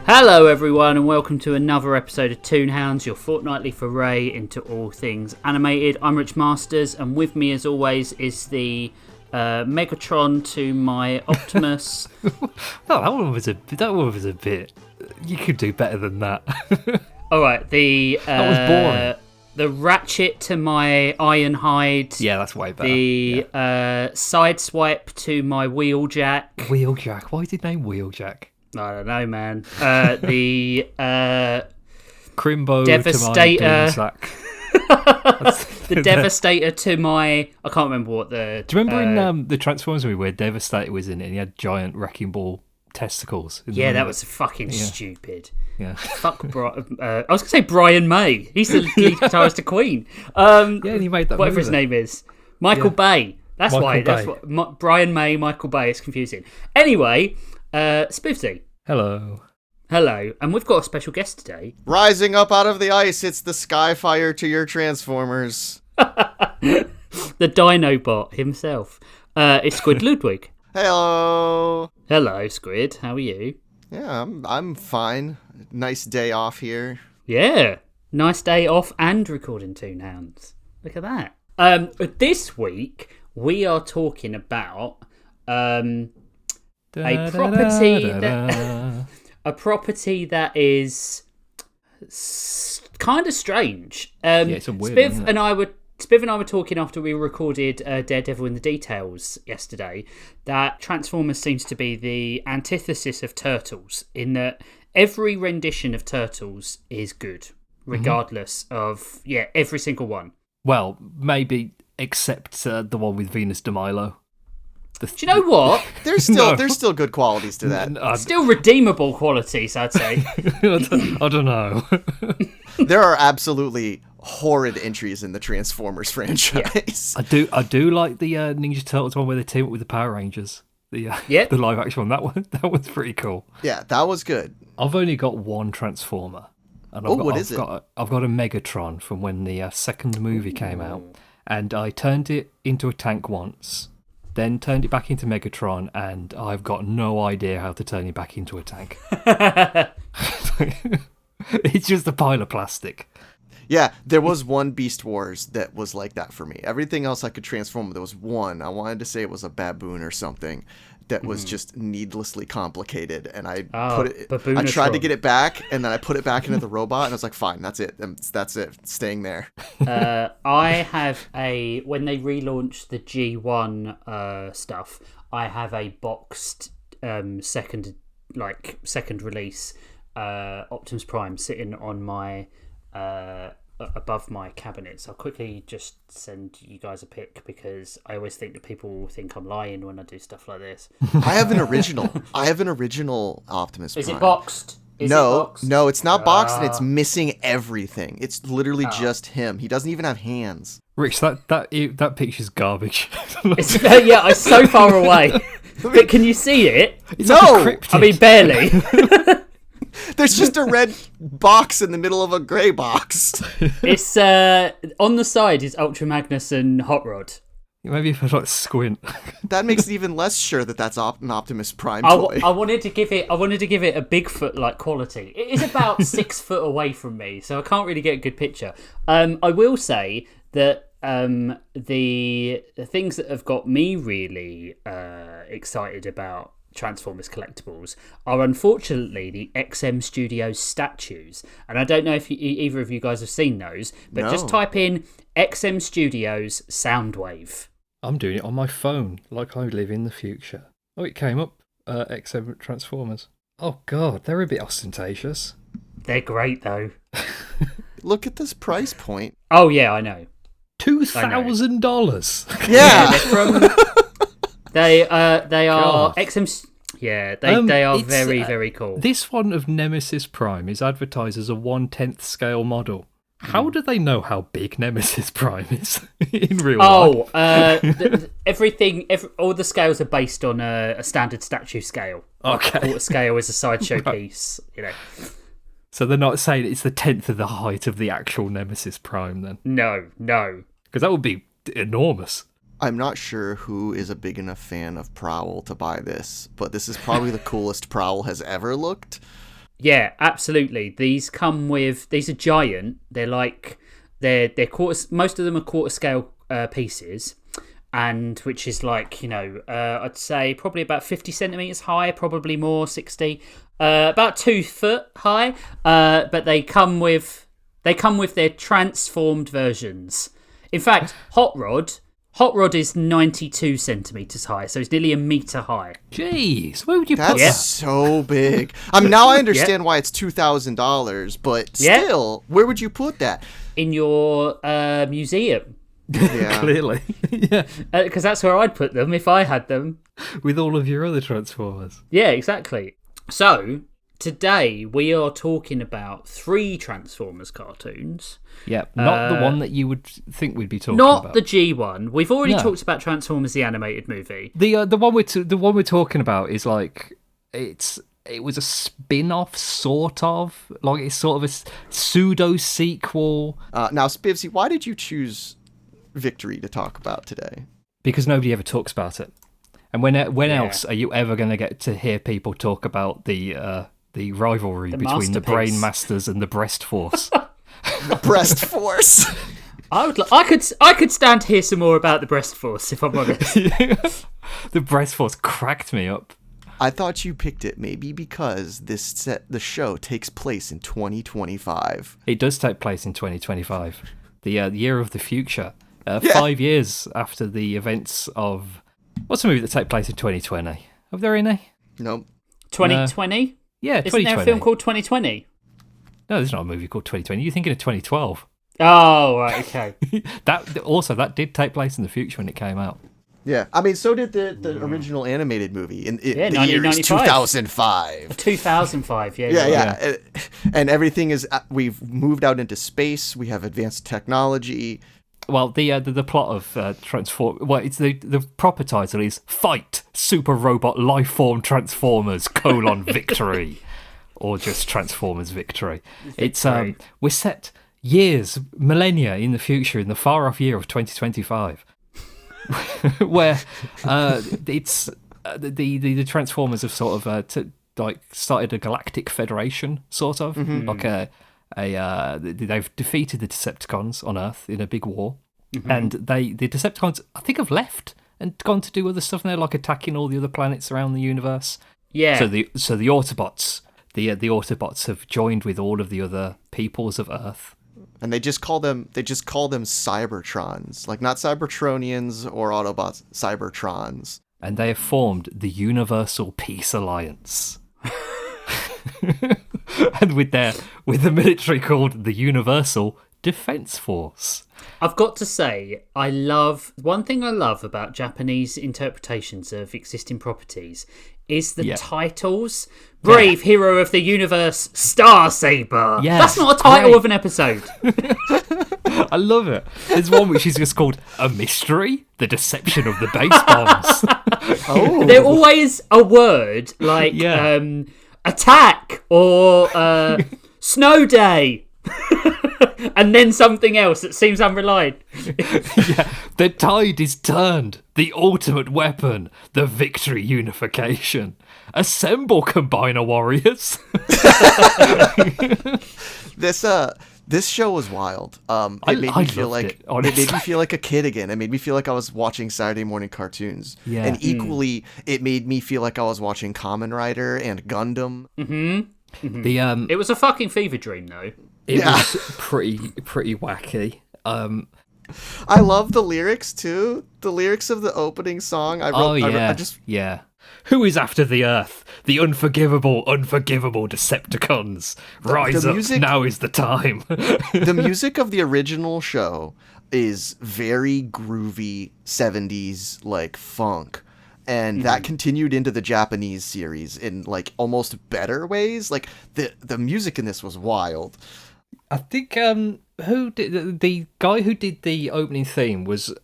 Hello everyone and welcome to another episode of Toonhounds, your fortnightly foray into all things animated. I'm Rich Masters and with me as always is the Megatron to my Optimus. That one was a bit. You could do better than that. Alright, that was boring. The Ratchet to my Ironhide. Yeah, that's way better. The Sideswipe to my Wheeljack. Wheeljack. Why did he name Wheeljack? I don't know, man. The Crimbo Devastator. To my Doomsack. The Devastator to my... I can't remember what the... Do you remember in the Transformers movie where Devastator was in it and he had giant wrecking ball testicles? Yeah, that was fucking stupid. Yeah. Fuck I was going to say Brian May. He's the lead guitarist to Queen. And he made that whatever his name is. Michael Bay. That's Michael why. Bay. That's what Brian May, Michael Bay is confusing. Anyway, Spivzy. Hello. And we've got a special guest today. Rising up out of the ice, it's the Skyfire to your Transformers. The Dinobot himself. It's SquidLudwig. Hello. Hello, Squid. How are you? Yeah, I'm fine. Nice day off here. Yeah. Nice day off and recording Toonhounds. Look at that. This week, we are talking about a property that is kind of strange. It's a weird one, isn't it? Spiv and I were talking after we recorded Daredevil in the Details yesterday that Transformers seems to be the antithesis of Turtles in that every rendition of Turtles is good, regardless of, every single one. Well, maybe except the one with Venus de Milo. Do you know what? There's still good qualities to that. Still redeemable qualities, I'd say. I don't know. There are absolutely horrid entries in the Transformers franchise. I do like the Ninja Turtles one where they team up with the Power Rangers. The live action one. That was pretty cool. Yeah, that was good. I've only got one Transformer. And what is it? I've got a Megatron from when the second movie came out, and I turned it into a tank once. Then turned it back into Megatron, and I've got no idea how to turn it back into a tank. It's just a pile of plastic. Yeah, there was one Beast Wars that was like that for me. Everything else I could transform, there was one. I wanted to say it was a baboon or something that was just needlessly complicated, and I tried to get it back, and then I put it back into the robot, and I was like, fine, that's it, it's staying there. I have when they relaunched the G1 stuff, I have a boxed second release Optimus Prime sitting on my above my cabinets. I'll quickly just send you guys a pic because I always think that people will think I'm lying when I do stuff like this. I have an original Optimus Prime. Is it boxed? No, it's not boxed, and it's missing everything. It's literally just him. He doesn't even have hands. Rich, that picture's garbage. It's so far away. But can you see it? It's like a cryptid. I mean, barely. There's just a red box in the middle of a grey box. It's on the side is Ultra Magnus and Hot Rod. Maybe if I like squint. That makes it even less sure that that's an Optimus Prime toy. I wanted to give it a Bigfoot like quality. It is about 6 foot away from me, so I can't really get a good picture. I will say that the things that have got me really excited about Transformers collectibles are unfortunately the XM Studios statues, and I don't know if either of you guys have seen those, but just type in XM Studios Soundwave. I'm doing it on my phone like I live in the future. Oh, it came up. XM Transformers. Oh god, they're a bit ostentatious. They're great though. Look at this price point. Oh yeah, I know. $2,000. Yeah. They're from They are XM. Yeah, they are very, very cool. This one of Nemesis Prime is advertised as a 1/10 scale model. How do they know how big Nemesis Prime is in real life? All the scales are based on a standard statue scale. Okay. Quarter scale is a sideshow piece, you know. So they're not saying it's the 10th of the height of the actual Nemesis Prime then? No. Because that would be enormous. I'm not sure who is a big enough fan of Prowl to buy this, but this is probably the coolest Prowl has ever looked. Yeah, absolutely. These are giant. They're like they're quarter. Most of them are quarter scale pieces, and which is like I'd say probably about 50 centimeters high, probably more 60, about 2 foot high. But they come with their transformed versions. In fact, Hot Rod is 92 centimeters high, so it's nearly a meter high. Jeez, where would you put That's that? so big. Now I understand why it's $2,000, but still, where would you put that? In your museum. Yeah. Clearly. Yeah. Because that's where I'd put them if I had them. With all of your other Transformers. Yeah, exactly. So, today we are talking about 3 Transformers cartoons. Yeah, not the one that you would think we'd be talking about. Not the G one. We've already talked about Transformers the animated movie. The one we're talking about is like it was a spin-off sort of, like it's sort of a pseudo sequel. Now, Spivzy, why did you choose Victory to talk about today? Because nobody ever talks about it. And when else are you ever going to get to hear people talk about the rivalry between the Brain Masters and the Breast Force? The Breast Force. I could stand to hear some more about the Breast Force, if I'm honest. The Breast Force cracked me up. I thought you picked it maybe because the show takes place in 2025. It does take place in 2025, the year of the future. 5 years after the events of... What's a movie that take place in 2020? Are there any? Nope. 2020? Yeah, 2020. Isn't there a film called 2020? No, there's not a movie called 2020. You're thinking of 2012. Oh, right, okay. that did take place in the future when it came out. Yeah, I mean, so did the original animated movie. The year is 1995. 2005. 2005, yeah. Yeah. And everything is... We've moved out into space. We have advanced technology. Well, the plot of Transform... Well, it's the proper title is Fight Super Robot Lifeform Transformers: Victory. Or just Transformers Victory. It's we're set years, millennia in the future, in the far-off year of 2025. Where it's the Transformers have sort of started a galactic federation, sort of like they've defeated the Decepticons on Earth in a big war, and the Decepticons I think have left and gone to do other stuff, and they're like attacking all the other planets around the universe. Yeah. So the Autobots, the Autobots have joined with all of the other peoples of Earth. And they just call them Cybertrons, like not Cybertronians or Autobots, Cybertrons. And they have formed the Universal Peace Alliance. And with the military called the Universal Defense Force. I've got to say, one thing I love about Japanese interpretations of existing properties is the titles. Brave Hero of the Universe, Star Saber. Yeah, that's not a title of an episode. I love it. There's one which is just called A Mystery, The Deception of the Base Bombs. Oh. They're always a word like attack or snow day. And then something else that seems unreliable. The tide is turned. The ultimate weapon. The Victory Unification. Assemble, Combiner Warriors. This show was wild. It made me feel like a kid again. It made me feel like I was watching Saturday morning cartoons. Yeah. And equally, it made me feel like I was watching Kamen Rider and Gundam. Mm-hmm. Mm-hmm. It was a fucking fever dream, though. It was pretty wacky. I love the lyrics too. The lyrics of the opening song. Who is after the Earth? The unforgivable Decepticons. Rise up! Music, now is the time. The music of the original show is very groovy 70s like funk. And that continued into the Japanese series in like almost better ways. Like the music in this was wild. I think who did the guy who did the opening theme was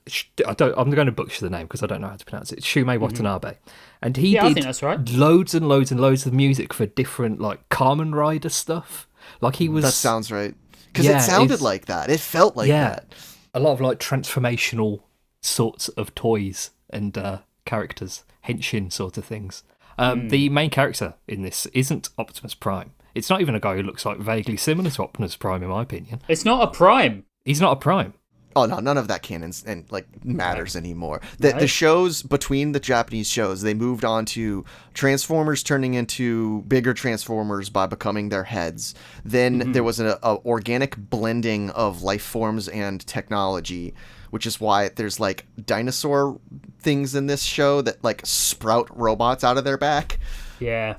I'm going to butcher the name because I don't know how to pronounce it. Shumei Watanabe, and he did I think that's right. loads and loads and loads of music for different like Kamen Rider stuff. Like he was. That sounds right because it sounded like that. It felt like that. A lot of like transformational sorts of toys and characters, henshin sort of things. The main character in this isn't Optimus Prime. It's not even a guy who looks like vaguely similar to Optimus Prime, in my opinion. It's not a Prime. He's not a Prime. Oh no, none of that canon and like matters anymore. The shows between the Japanese shows, they moved on to Transformers turning into bigger Transformers by becoming their heads. Then there was a organic blending of life forms and technology, which is why there's like dinosaur things in this show that like sprout robots out of their back. Yeah.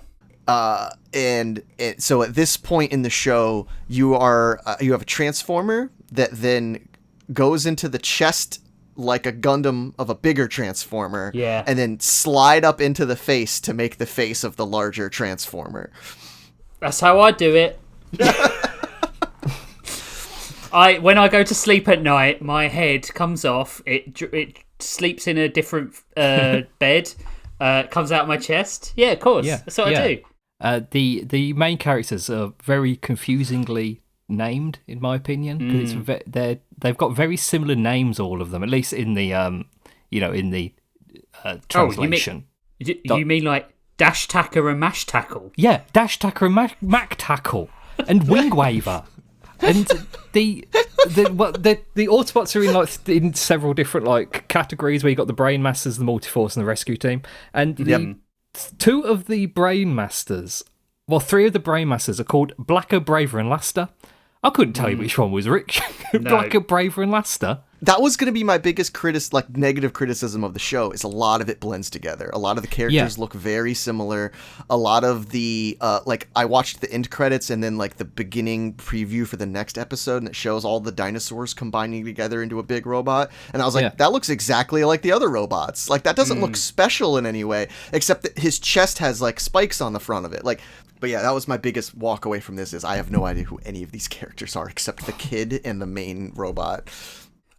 And so at this point in the show, you have a Transformer that then goes into the chest like a Gundam of a bigger Transformer, and then slide up into the face to make the face of the larger Transformer. That's how I do it. When I go to sleep at night, my head comes off. It sleeps in a different bed. Comes out of my chest. Yeah, of course. That's what I do. The main characters are very confusingly named, in my opinion, because they've got very similar names, all of them, at least in the translation. You mean like Dash Tacker and Mash Tackle? Yeah, Dash Tacker and Mac Tackle and Wing Waver. And the Autobots are in several different like categories, where you got the Brain Masters, the Multiforce, and the Rescue Team. And two of the Brain Masters, three of the Brain Masters are called Blacker, Braver, and Laster. I couldn't tell you which one was Rich. Blacker, Braver, and Laster. That was going to be my biggest negative criticism of the show, is a lot of it blends together. A lot of the characters look very similar. A lot of the, I watched the end credits and then like the beginning preview for the next episode, and it shows all the dinosaurs combining together into a big robot. And I was like, that looks exactly like the other robots. Like, that doesn't look special in any way, except that his chest has like spikes on the front of it. But yeah, that was my biggest walk away from this, is I have no idea who any of these characters are except the kid and the main robot.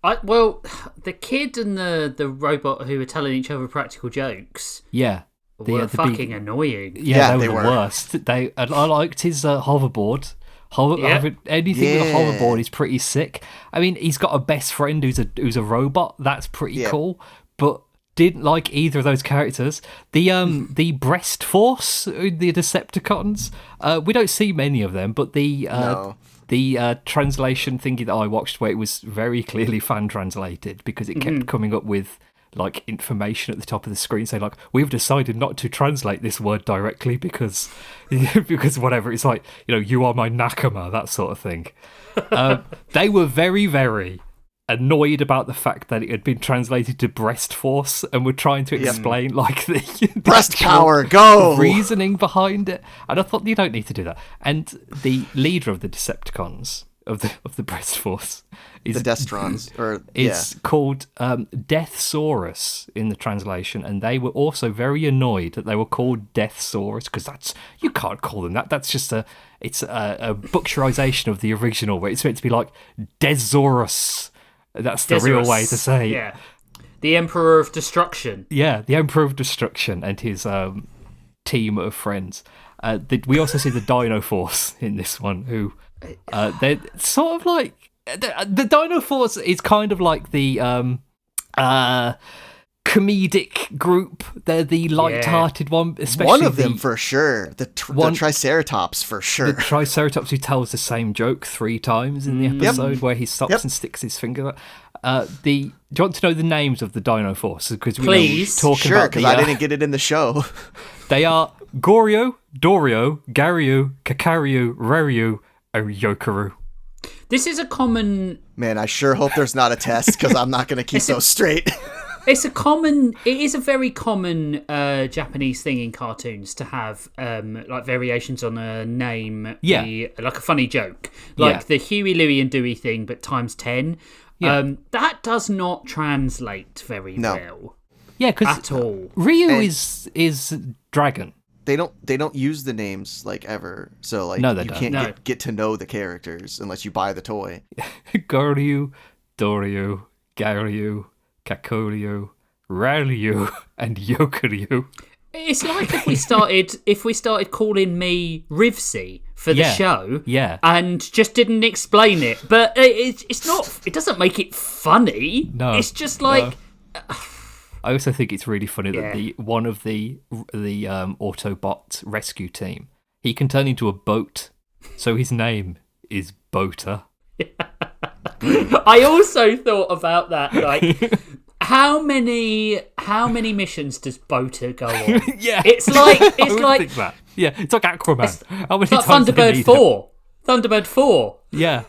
The kid and the robot who were telling each other practical jokes. Yeah. Were fucking annoying. Yeah, they were the worst. I liked his hoverboard. Anything with a hoverboard is pretty sick. I mean, he's got a best friend who's a robot. That's pretty cool. But didn't like either of those characters. The breast force, the Decepticons. We don't see many of them, but the translation thingy that I watched, where it was very clearly fan translated, because it kept coming up with like information at the top of the screen saying like, we've decided not to translate this word directly because whatever, it's like, you are my nakama, that sort of thing. They were very, very annoyed about the fact that it had been translated to breast force, and were trying to explain like the breast power, go reasoning behind it. And I thought, you don't need to do that. And the leader of the Decepticons of the breast force is the Destrons, called Deathsaurus in the translation, and they were also very annoyed that they were called Deathsaurus, because you can't call them that. That's just a butcherization of the original, where it's meant to be like Desaurus. That's the real way to say it. Yeah. The Emperor of Destruction. Yeah, the Emperor of Destruction and his team of friends. We also see the Dino Force in this one, who they're sort of like... The Dino Force is kind of like the comedic group. They're the light-hearted one, especially one of them for sure. The Triceratops for sure. The Triceratops who tells the same joke 3 times in the episode, where he stops and sticks his finger. Do you want to know the names of the Dino Force? Because because I didn't get it in the show. They are Goryo, Dorio, Garyu, Kakaryu, Raryu, and Yokaru. This is a common... Man, I sure hope there's not a test, because I'm not going to keep those straight. It is a very common Japanese thing in cartoons to have like variations on a name, like a funny joke, like the Huey, Louie and Dewey thing, but times 10. Yeah. That does not translate very well. Yeah, because at all. Ryu is dragon. They don't use the names like ever, so like you can't get to know the characters unless you buy the toy. Goryu, Doryu, Garyu, Kakoryu, Raryu, and Yokaryu. It's like if we started calling me Rivsy for the show, and just didn't explain it. But it's not. It doesn't make it funny. No, it's just like. No. I also think it's really funny that one of the Autobot rescue team, he can turn into a boat, so his name is Boater. I also thought about that. Like, how many missions does Boater go on? Yeah, it's like think that. Yeah, it's like Aquaman. How many it's like times Thunderbird 4. Thunderbird 4. Yeah.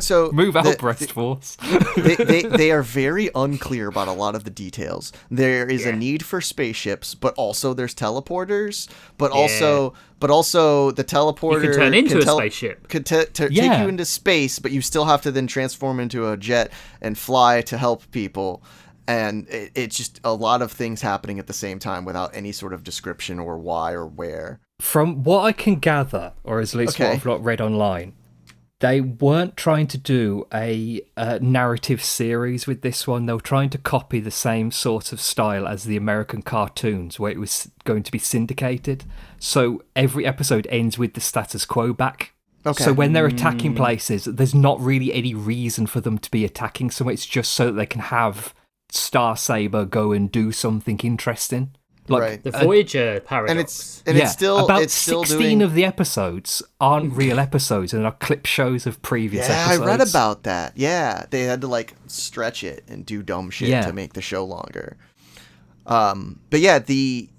So move out, Breast Force. they are very unclear about a lot of the details. There is a need for spaceships, but also there's teleporters, but also the teleporter you can turn into a spaceship. Could take you into space, but you still have to then transform into a jet and fly to help people. And it's just a lot of things happening at the same time without any sort of description or why or where. From what I can gather, or at least what I've read online, they weren't trying to do a narrative series with this one. They were trying to copy the same sort of style as the American cartoons, where it was going to be syndicated. So every episode ends with the status quo back. Okay. So when they're attacking places, there's not really any reason for them to be attacking somewhere. It's just so that they can have Starsaber go and do something interesting. Like the Voyager paradox. And it's still about it's still 16 of the episodes aren't real episodes and are clip shows of previous episodes. I read about that. Yeah, they had to like stretch it and do dumb shit to make the show longer. But yeah, the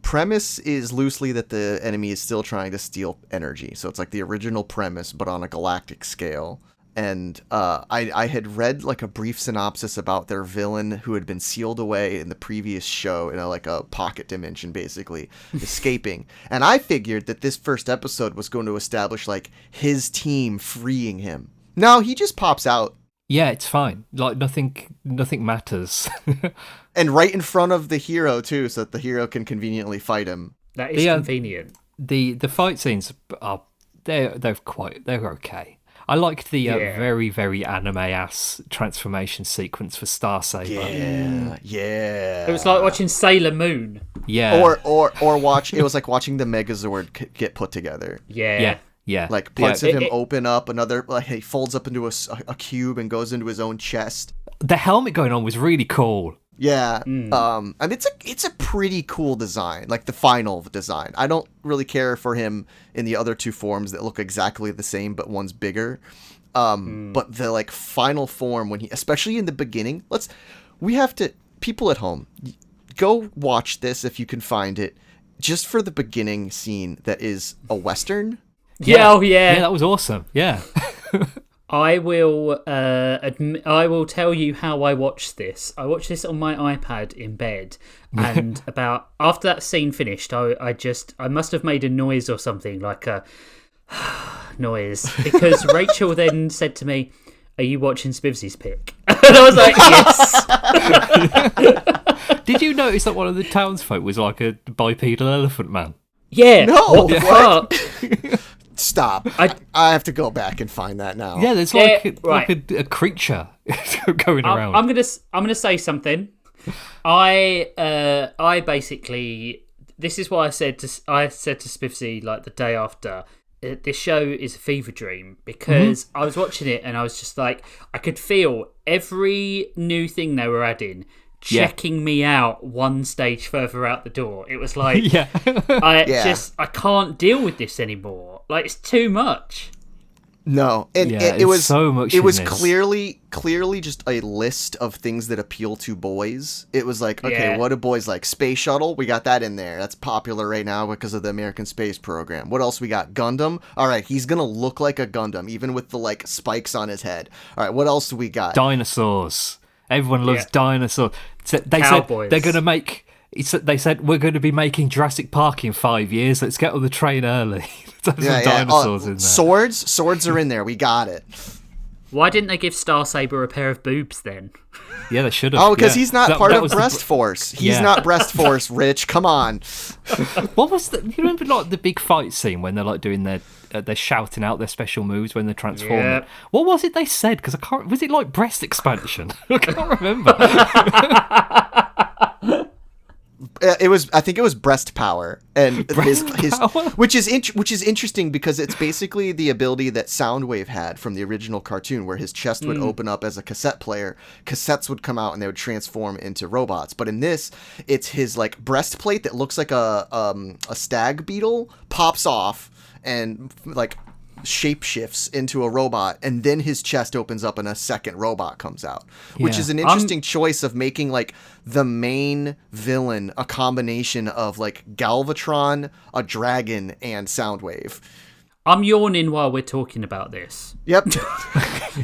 premise is loosely that the enemy is still trying to steal energy. So it's like the original premise, but on a galactic scale. And I had read like a brief synopsis about their villain who had been sealed away in the previous show in a pocket dimension, basically escaping. And I figured that this first episode was going to establish like his team freeing him. No, he just pops out. Yeah, it's fine. Like nothing matters. And right in front of the hero too, so that the hero can conveniently fight him. That is convenient. The fight scenes are they're okay. I liked the very, very anime-ass transformation sequence for Starsaber. Yeah. It was like watching Sailor Moon. Yeah. Or it was like watching the Megazord get put together. Yeah. Like parts of him open up, another like he folds up into a cube and goes into his own chest. The helmet going on was really cool. Yeah. And it's a pretty cool design, like the final design. I don't really care for him in the other two forms that look exactly the same, but one's bigger. But the like final form when especially in the beginning, people at home, go watch this if you can find it, just for the beginning scene that is a Western. Yeah, Yeah, that was awesome. Yeah. I will I will tell you how I watched this. I watched this on my iPad in bed, and after that scene finished, I must have made a noise or something, like a noise, because Rachel then said to me, "Are you watching Spivzy's pick?" And I was like, "Yes." Did you notice that one of the townsfolk was like a bipedal elephant man? Yeah. No. What the fuck? Stop. I have to go back and find that now. Yeah, there's like a creature going around. I'm gonna say something. I basically, this is what I said to Spivzy like the day after. This show is a fever dream, because I was watching it and I was just like, I could feel every new thing they were adding checking me out one stage further out the door. It was like, I can't deal with this anymore. Like, it's too much. No, and it was so much. It was clearly just a list of things that appeal to boys. It was like, okay, what do boys like? Space shuttle, we got that in there. That's popular right now because of the American space program. What else we got? Gundam. All right, he's gonna look like a Gundam, even with the like spikes on his head. All right, what else do we got? Dinosaurs. Everyone loves dinosaurs. They Cowboys. said they're going to make. They said we're going to be making Jurassic Park in 5 years. Let's get on the train early. There's dinosaurs in there. Swords are in there. We got it. Why didn't they give Starsaber a pair of boobs then? Yeah, they should have. Oh, because he's not part of Breast Force. He's not Breast Force, Rich. Come on. What was the? You remember like the big fight scene when they're like doing they're shouting out their special moves when they're transforming. Yep. What was it they said? Because I can't. Was it like breast expansion? I can't remember. It was. I think it was breast power, and his power? which is interesting because it's basically the ability that Soundwave had from the original cartoon, where his chest would open up as a cassette player. Cassettes would come out and they would transform into robots. But in this, it's his like breastplate that looks like a stag beetle pops off and like shapeshifts into a robot, and then his chest opens up and a second robot comes out, which is an interesting choice of making like the main villain a combination of like Galvatron, a dragon, and Soundwave. I'm yawning while we're talking about this. Yep.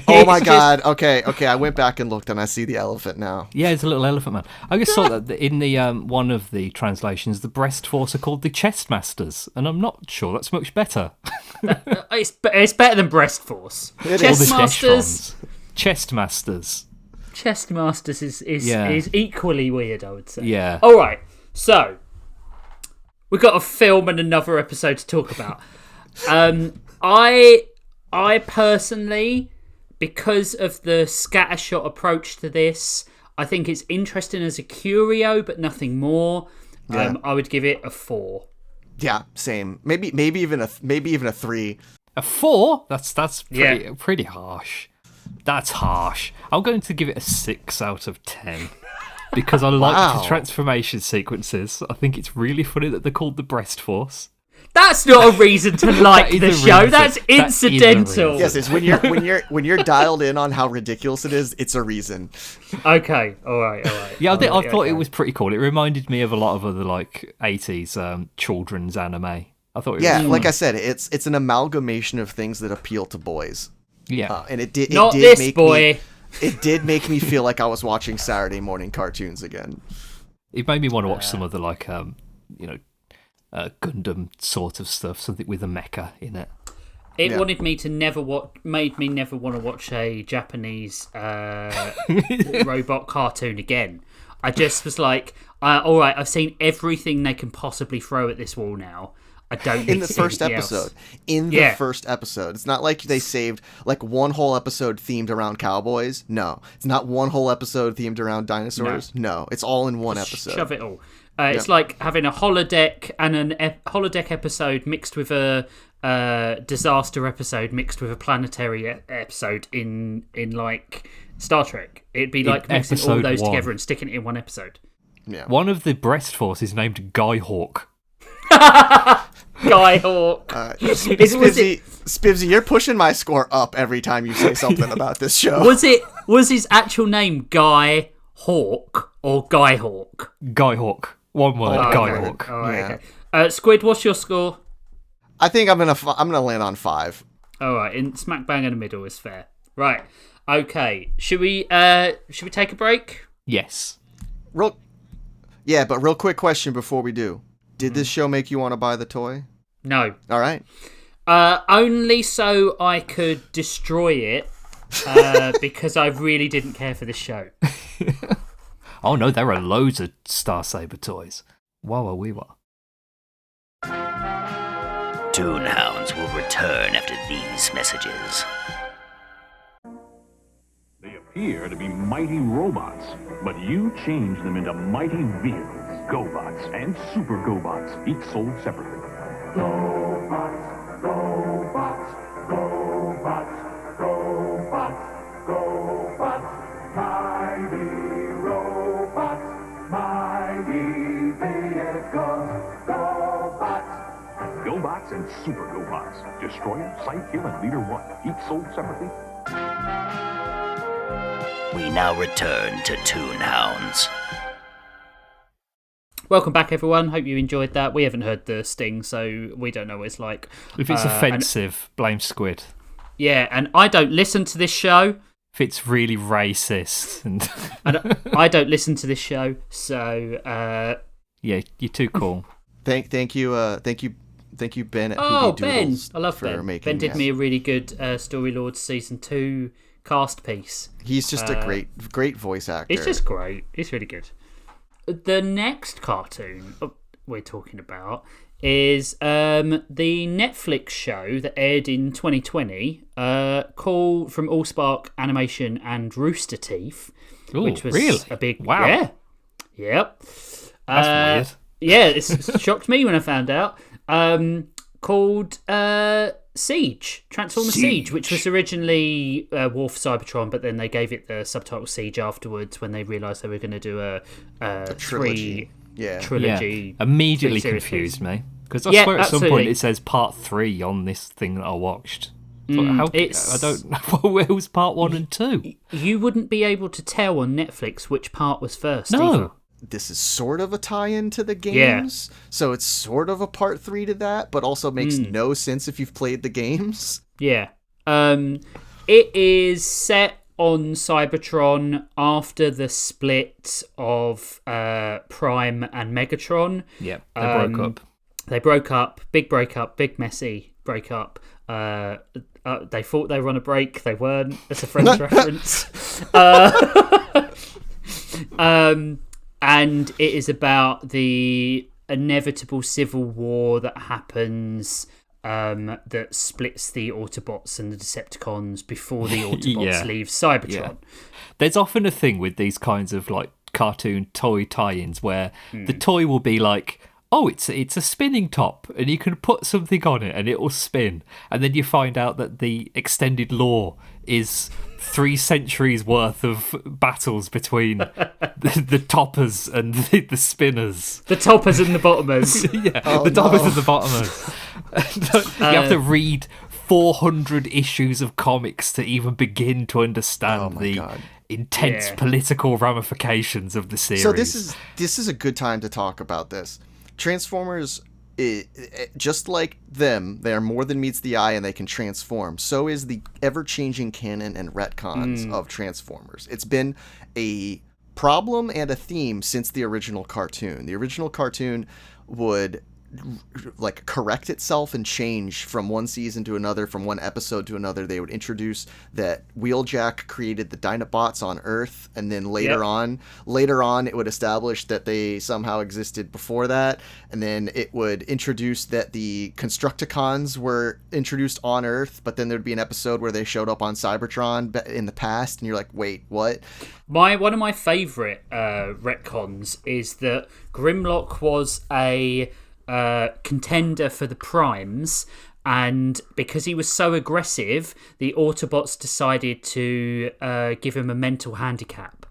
Oh my god. Okay. I went back and looked and I see the elephant now. Yeah, it's a little elephant man. I just saw that in the one of the translations, the breast force are called the chest masters, and I'm not sure that's much better. It's better than breast force. Chest masters. Chest masters. Chest masters is equally weird, I would say. Yeah. All right. So we've got a film and another episode to talk about. I personally, because of the scattershot approach to this, I think it's interesting as a curio, but nothing more. Yeah. I would give it a 4. Yeah, same. Maybe even a 3. A 4? That's pretty harsh. That's harsh. I'm going to give it a 6 out of 10. Because I like the transformation sequences. I think it's really funny that they're called the breast force. That's not a reason to like the show. That's incidental. Yes, it's when you're dialed in on how ridiculous it is. It's a reason. Okay, all right. Yeah, I thought it was pretty cool. It reminded me of a lot of other like 80s children's anime. I thought it was like I said, it's an amalgamation of things that appeal to boys. Yeah, and it did. Not it did this make boy. It did make me feel like I was watching Saturday morning cartoons again. It made me want to watch some other like Gundam sort of stuff, something with a mecha in it. It made me never want to watch a Japanese robot cartoon again. I just was like, all right, I've seen everything they can possibly throw at this wall now. I don't need in the first episode. The first episode. It's not like they saved like one whole episode themed around cowboys. No. It's not one whole episode themed around dinosaurs. No. It's all in one episode. Shove it all. It's like having a holodeck and holodeck episode mixed with a disaster episode mixed with a planetary episode in like Star Trek. It'd be like mixing all those together and sticking it in one episode. Yeah. One of the breast force is named Guy Hawk. Guy Hawk. Spivzy, you're pushing my score up every time you say something about this show. Was his actual name Guy Hawk or Guy Hawk? Guy Hawk. One word. Guy Hawk. Oh, right, okay. Squid, what's your score? I think I'm gonna land on 5. All right, in smack bang in the middle is fair. Right. Okay. Should we take a break? Yes. But real quick question before we do. Did this show make you want to buy the toy? No. All right. Only so I could destroy it because I really didn't care for this show. Oh no, there are loads of Star Saber toys. Wow, we were. Toonhounds will return after these messages. They appear to be mighty robots, but you change them into mighty vehicles. GoBots and Super GoBots, each sold separately. GoBots, GoBots, GoBots, GoBots, GoBots, mighty robots, mighty vehicles, GoBots. GoBots and Super GoBots, Destroyer, Sight Kill, and Leader 1, each sold separately. We now return to Toonhounds. Welcome back, everyone. Hope you enjoyed that. We haven't heard the sting, so we don't know what it's like. If it's offensive, blame Squid. Yeah, and I don't listen to this show. If it's really racist. And I don't listen to this show, so... yeah, you're too cool. Thank you, Ben. At Oh, Hoobie Ben! Doodles I love Ben. Ben did me a really good Story Lords Season 2 cast piece. He's just a great voice actor. It's just great. It's really good. The next cartoon we're talking about is the Netflix show that aired in 2020 called From Allspark Animation and Rooster Teeth. Ooh, which was really? a big... Wow. Yeah. Yep. That's weird. Yeah, it's shocked me when I found out. Called Siege, Transformers Siege, which was originally War for Cybertron, but then they gave it the subtitle Siege afterwards when they realised they were going to do a trilogy. trilogy. Yeah. Immediately three-series confused piece. me because I Yeah, swear at some absolutely. point it says part 3 on this thing that I watched. So I don't know where was part 1 and 2. You wouldn't be able to tell on Netflix which part was first. No. Either. This is sort of a tie-in to the games, so it's sort of a part 3 to that, but also makes no sense if you've played the games. Yeah. It is set on Cybertron after the split of Prime and Megatron. Yeah, they broke up. They broke up. Big breakup. Big messy breakup. They thought they were on a break. They weren't. It's a French reference. And it is about the inevitable civil war that happens that splits the Autobots and the Decepticons before the Autobots leave Cybertron. Yeah. There's often a thing with these kinds of like cartoon toy tie-ins where the toy will be like, oh, it's a spinning top, and you can put something on it and it will spin. And then you find out that the extended lore is 3 centuries worth of battles between the toppers and the spinners. The toppers and the bottomers. The toppers and the bottomers. You have to read 400 issues of comics to even begin to understand intense political ramifications of the series. So this is a good time to talk about this. Transformers, just like them, they are more than meets the eye and they can transform. So is the ever-changing canon and retcons of Transformers. It's been a problem and a theme since the original cartoon. The original cartoon would like correct itself and change from one season to another, from one episode to another. They would introduce that Wheeljack created the Dinobots on Earth, and then later on it would establish that they somehow existed before that, and then it would introduce that the Constructicons were introduced on Earth, but then there'd be an episode where they showed up on Cybertron in the past, and you're like, wait, what? One of my favourite retcons is that Grimlock was a contender for the Primes, and because he was so aggressive, the Autobots decided to give him a mental handicap.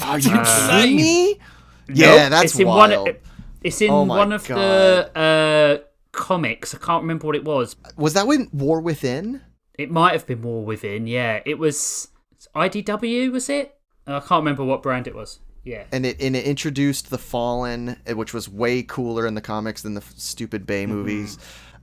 Are you kidding me? Yeah, that's wild. It's in one of the comics. I can't remember what it was. Was that when War Within? It might have been War Within, yeah. It was IDW, was it? I can't remember what brand it was. Yeah. And it introduced the Fallen, which was way cooler in the comics than the stupid Bay movies.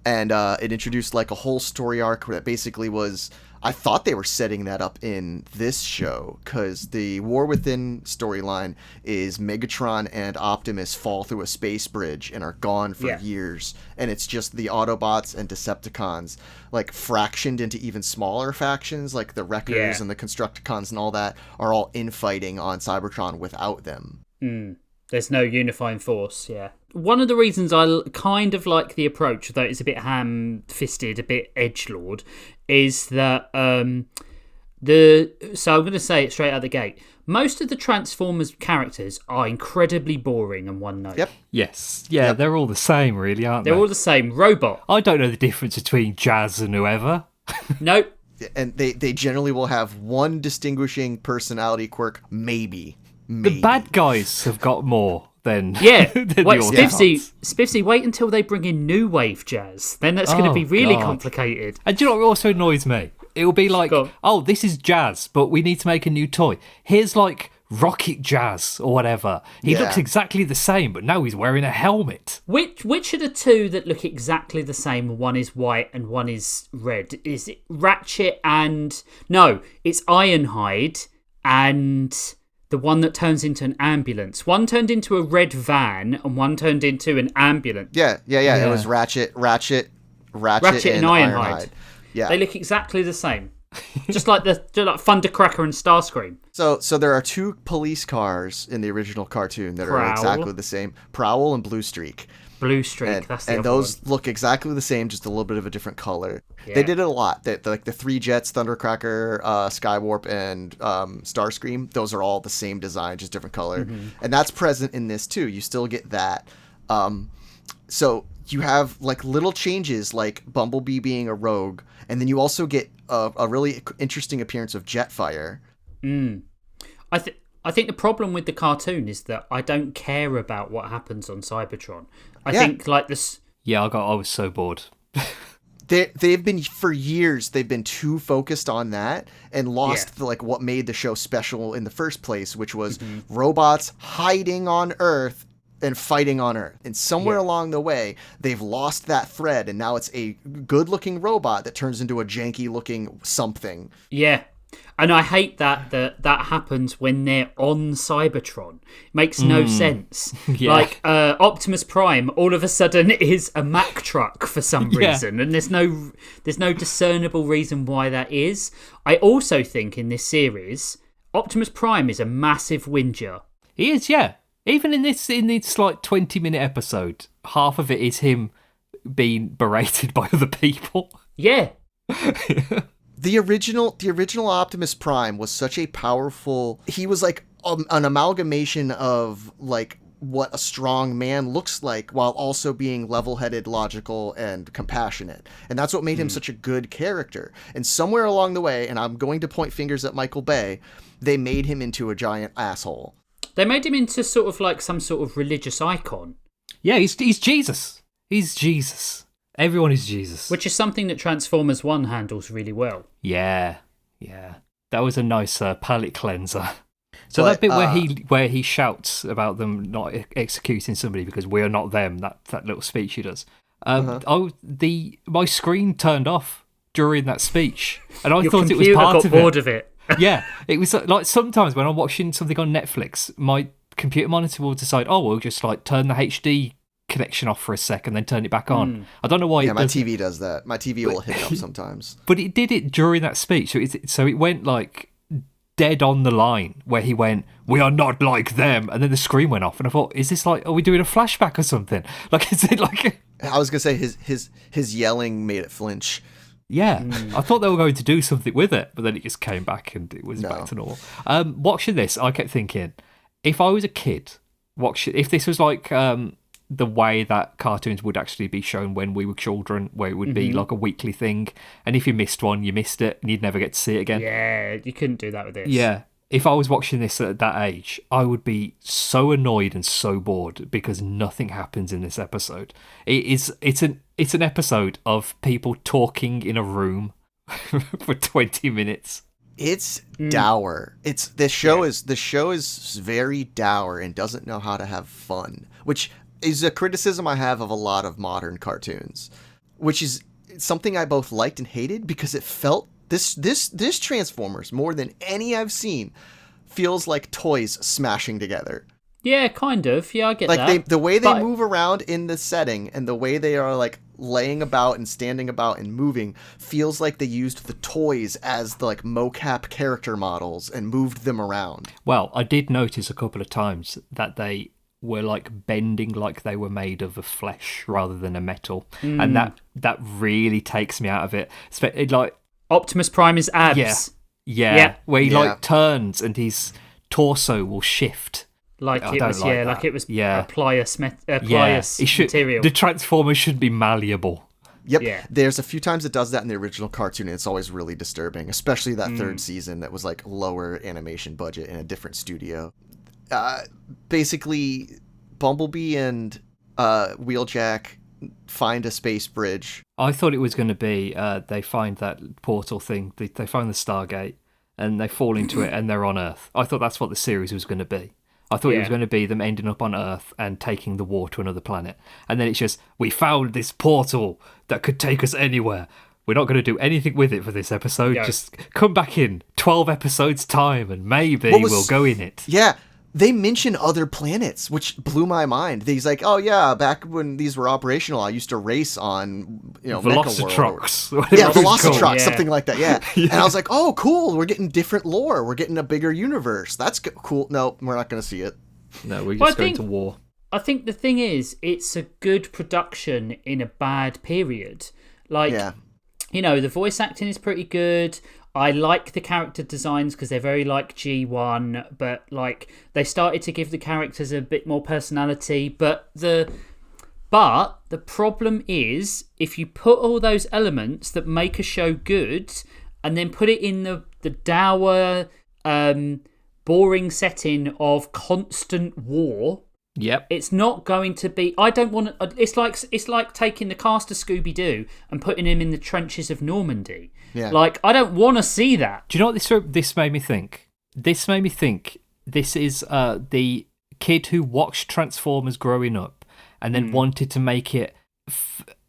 And it introduced like a whole story arc that basically was, I thought they were setting that up in this show, because the War Within storyline is Megatron and Optimus fall through a space bridge and are gone for years. And it's just the Autobots and Decepticons, like fractioned into even smaller factions, like the Wreckers and the Constructicons and all that are all infighting on Cybertron without them. There's no unifying force, One of the reasons I kind of like the approach, though it's a bit ham-fisted, a bit edgelord, is that so I'm going to say it straight out the gate. Most of the Transformers characters are incredibly boring and one note. Yep. Yes. Yeah, they're all the same, really, aren't they? They're all the same. Robot. I don't know the difference between Jazz and whoever. Nope. And they generally will have one distinguishing personality quirk, maybe. The bad guys have got more than wait, than Spivzy, wait until they bring in new wave Jazz. Then that's going to be really complicated. And do you know what also annoys me? It'll be like, oh, this is Jazz, but we need to make a new toy. Here's like Rocket Jazz or whatever. He looks exactly the same, but now he's wearing a helmet. Which are the two that look exactly the same? One is white and one is red. Is it Ratchet and... No, it's Ironhide and... the one that turns into an ambulance. One turned into a red van, and one turned into an ambulance. Yeah. It was Ratchet and Ironhide. Yeah. They look exactly the same. just like Thundercracker and Starscream. So there are two police cars in the original cartoon that are exactly the same: Prowl and Blue Streak. Blue Streak, that's the other those one. look exactly the same, just a little bit of a different color. Yeah. They did it a lot. Like the three jets, Thundercracker, Skywarp, and Starscream. Those are all the same design, just different color, and that's present in this too. You still get that. So you have like little changes, like Bumblebee being a rogue, and then you also get a really interesting appearance of Jetfire. I think the problem with the cartoon is that I don't care about what happens on Cybertron. I think like this. Yeah, I was so bored. They've been for years. They've been too focused on that and lost what made the show special in the first place, which was robots hiding on Earth and fighting on Earth. And somewhere along the way, they've lost that thread, and now it's a good-looking robot that turns into a janky-looking something. Yeah. And I hate that happens when they're on Cybertron. It makes no sense. Yeah. Like Optimus Prime all of a sudden is a Mack truck for some reason, and there's no discernible reason why that is. I also think in this series, Optimus Prime is a massive whinger. He is, yeah. Even in this like 20-minute episode, half of it is him being berated by other people. Yeah. The original Optimus Prime was such a powerful. He was like an amalgamation of like what a strong man looks like, while also being level-headed, logical, and compassionate. And that's what made him such a good character. And somewhere along the way, and I'm going to point fingers at Michael Bay, they made him into a giant asshole. They made him into sort of like some sort of religious icon. Yeah, he's Jesus. He's Jesus. Everyone is Jesus. Which is something that Transformers 1 handles really well. Yeah. That was a nice palate cleanser. So that bit where he shouts about them not executing somebody because we're not them, that little speech he does. My screen turned off during that speech, and I thought it was part of it. Got bored of it. Yeah, it was like sometimes when I'm watching something on Netflix, my computer monitor will decide, we'll just like turn the HD connection off for a sec and then turn it back on. I don't know why. Yeah, my TV does that. My TV will hit up sometimes. But it did it during that speech, so it went like dead on the line where he went, "We are not like them," and then the screen went off, and I thought, is this like, are we doing a flashback or something? Like, is it like? I was gonna say his yelling made it flinch. Yeah, I thought they were going to do something with it, but then it just came back and it was back to normal. Watching this, I kept thinking, if I was a kid, if this was like the way that cartoons would actually be shown when we were children, where it would be like a weekly thing, and if you missed one, you missed it, and you'd never get to see it again. Yeah, you couldn't do that with this. Yeah. If I was watching this at that age, I would be so annoyed and so bored because nothing happens in this episode. It's an episode of people talking in a room for 20 minutes. It's dour. The show is very dour and doesn't know how to have fun, which is a criticism I have of a lot of modern cartoons, which is something I both liked and hated because it felt this Transformers, more than any I've seen, feels like toys smashing together. Yeah, kind of. Yeah, I get that. Like the way they move around in the setting and the way they are like laying about and standing about and moving feels like they used the toys as the like mocap character models and moved them around. Well, I did notice a couple of times that they were like bending like they were made of a flesh rather than a metal, and that really takes me out of it. Like Optimus Prime is abs. Yeah. Where he like turns and his torso will shift. Like it was a plious material. The Transformers should be malleable. Yep. Yeah. There's a few times it does that in the original cartoon, and it's always really disturbing, especially that third season that was like lower animation budget in a different studio. Basically, Bumblebee and Wheeljack find a space bridge. I thought it was going to be they find that portal thing, they find the Stargate, and they fall into it, and they're on Earth. I thought that's what the series was going to be. I thought it was going to be them ending up on Earth and taking the war to another planet. And then it's just, we found this portal that could take us anywhere. We're not going to do anything with it for this episode. Just come back in 12 episodes time and maybe we'll go in it. Yeah. they mention other planets, which blew my mind. He's like, oh yeah, back when these were operational, I used to race on, Velocitrox. Yeah, Velocitrox, something like that. Yeah. And I was like, oh, cool. We're getting different lore. We're getting a bigger universe. That's cool. No, we're not going to see it. No, we're just going to war. I think the thing is, it's a good production in a bad period. Like, the voice acting is pretty good. I like the character designs because they're very like G1, but like they started to give the characters a bit more personality. But the problem is, if you put all those elements that make a show good and then put it in the dour, boring setting of constant war. Yep. It's not going to be. I don't want to. It's like taking the cast of Scooby-Doo and putting him in the trenches of Normandy. Yeah. Like, I don't want to see that. Do you know what this made me think? This made me think this is the kid who watched Transformers growing up and then wanted to make it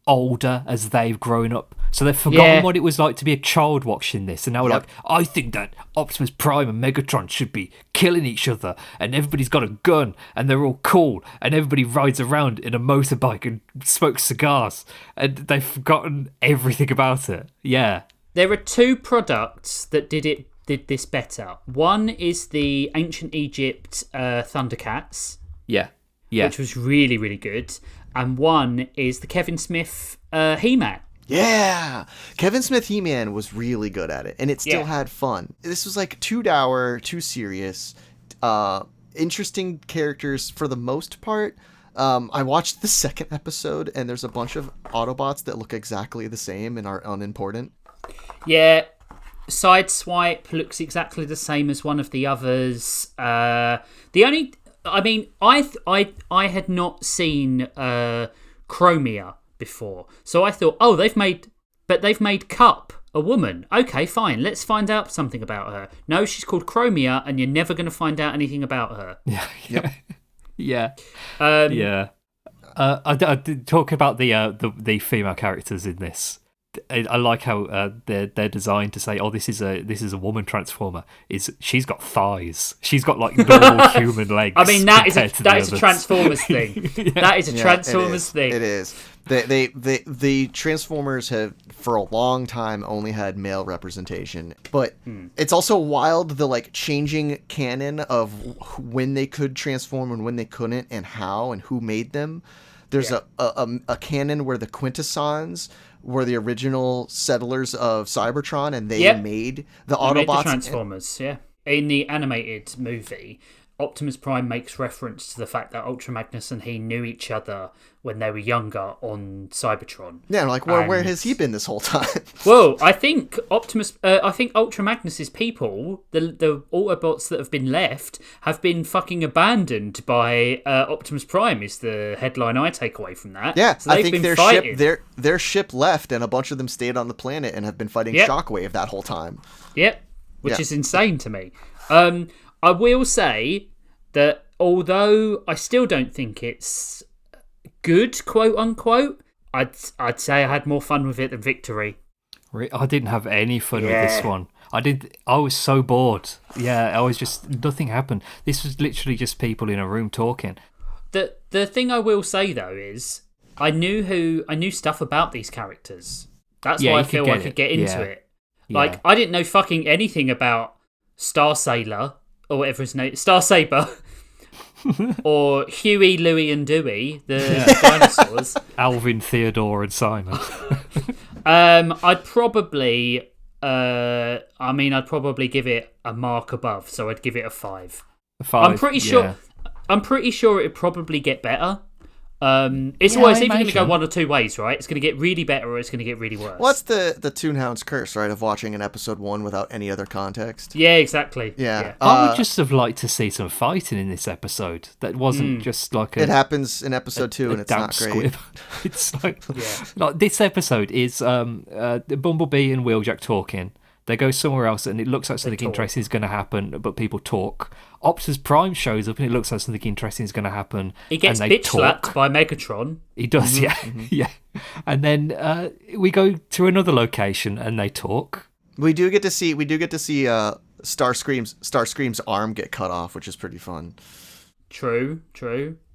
older as they've grown up. So they've forgotten what it was like to be a child watching this. And now we're like, I think that Optimus Prime and Megatron should be killing each other. And everybody's got a gun. And they're all cool. And everybody rides around in a motorbike and smokes cigars. And they've forgotten everything about it. Yeah. There are two products that did this better. One is the Ancient Egypt Thundercats. Yeah. Which was really, really good. And one is the Kevin Smith He-Man. Yeah, Kevin Smith He-Man was really good at it, and it still had fun. This was like too dour, too serious, interesting characters for the most part. I watched the second episode, and there's a bunch of Autobots that look exactly the same and are unimportant. Yeah, Sideswipe looks exactly the same as one of the others. I had not seen Chromia before, so I thought, oh, they've made Cup a woman. Okay, fine, let's find out something about her. No, she's called Chromia, and you're never going to find out anything about her. I did talk about the female characters in this. I like how they're designed to say, "Oh, this is a woman transformer." She's got thighs? She's got like normal human legs. I mean, that is a Transformers thing. That is a Transformers thing. It is. The Transformers have for a long time only had male representation, but it's also wild the like changing canon of when they could transform and when they couldn't, and how and who made them. There's a canon where the Quintessons were the original settlers of Cybertron, and they made the Autobots. Made the Transformers, In the animated movie, Optimus Prime makes reference to the fact that Ultra Magnus and he knew each other when they were younger on Cybertron. Yeah, like, where has he been this whole time? Well, I think Ultra Magnus's people, the Autobots that have been left, have been fucking abandoned by Optimus Prime. Is the headline I take away from that? Yeah, so I think their ship left, and a bunch of them stayed on the planet and have been fighting Shockwave that whole time. Yep, which is insane to me. I will say that although I still don't think it's good, quote unquote, I'd say I had more fun with it than Victory. I didn't have any fun with this one. I was so bored. Yeah, nothing happened. This was literally just people in a room talking. The thing I will say though is I knew stuff about these characters. That's why I feel I could get into it. Like I didn't know fucking anything about Star Sailor or whatever his name, Star Saber. Or Huey, Louie, and Dewey, the dinosaurs. Alvin, Theodore, and Simon. I'd probably give it a mark above, so I'd give it a 5. A 5. I'm pretty sure it'd probably get better. It's always either going to go one or two ways, right? It's going to get really better or it's going to get really worse. Well, that's the Toonhounds curse, right? Of watching an episode 1 without any other context. Yeah, exactly. Yeah. I would just have liked to see some fighting in this episode. That wasn't just like it happens in episode 2 and it's not great. It's like, like this episode is Bumblebee and Wheeljack talking. They go somewhere else and it looks like something interesting is going to happen, but people talk. Optimus Prime shows up and it looks like something interesting is going to happen. He gets bitch slapped by Megatron. He does, yeah. And then we go to another location and they talk. We do get to see Starscream's arm get cut off, which is pretty fun. True.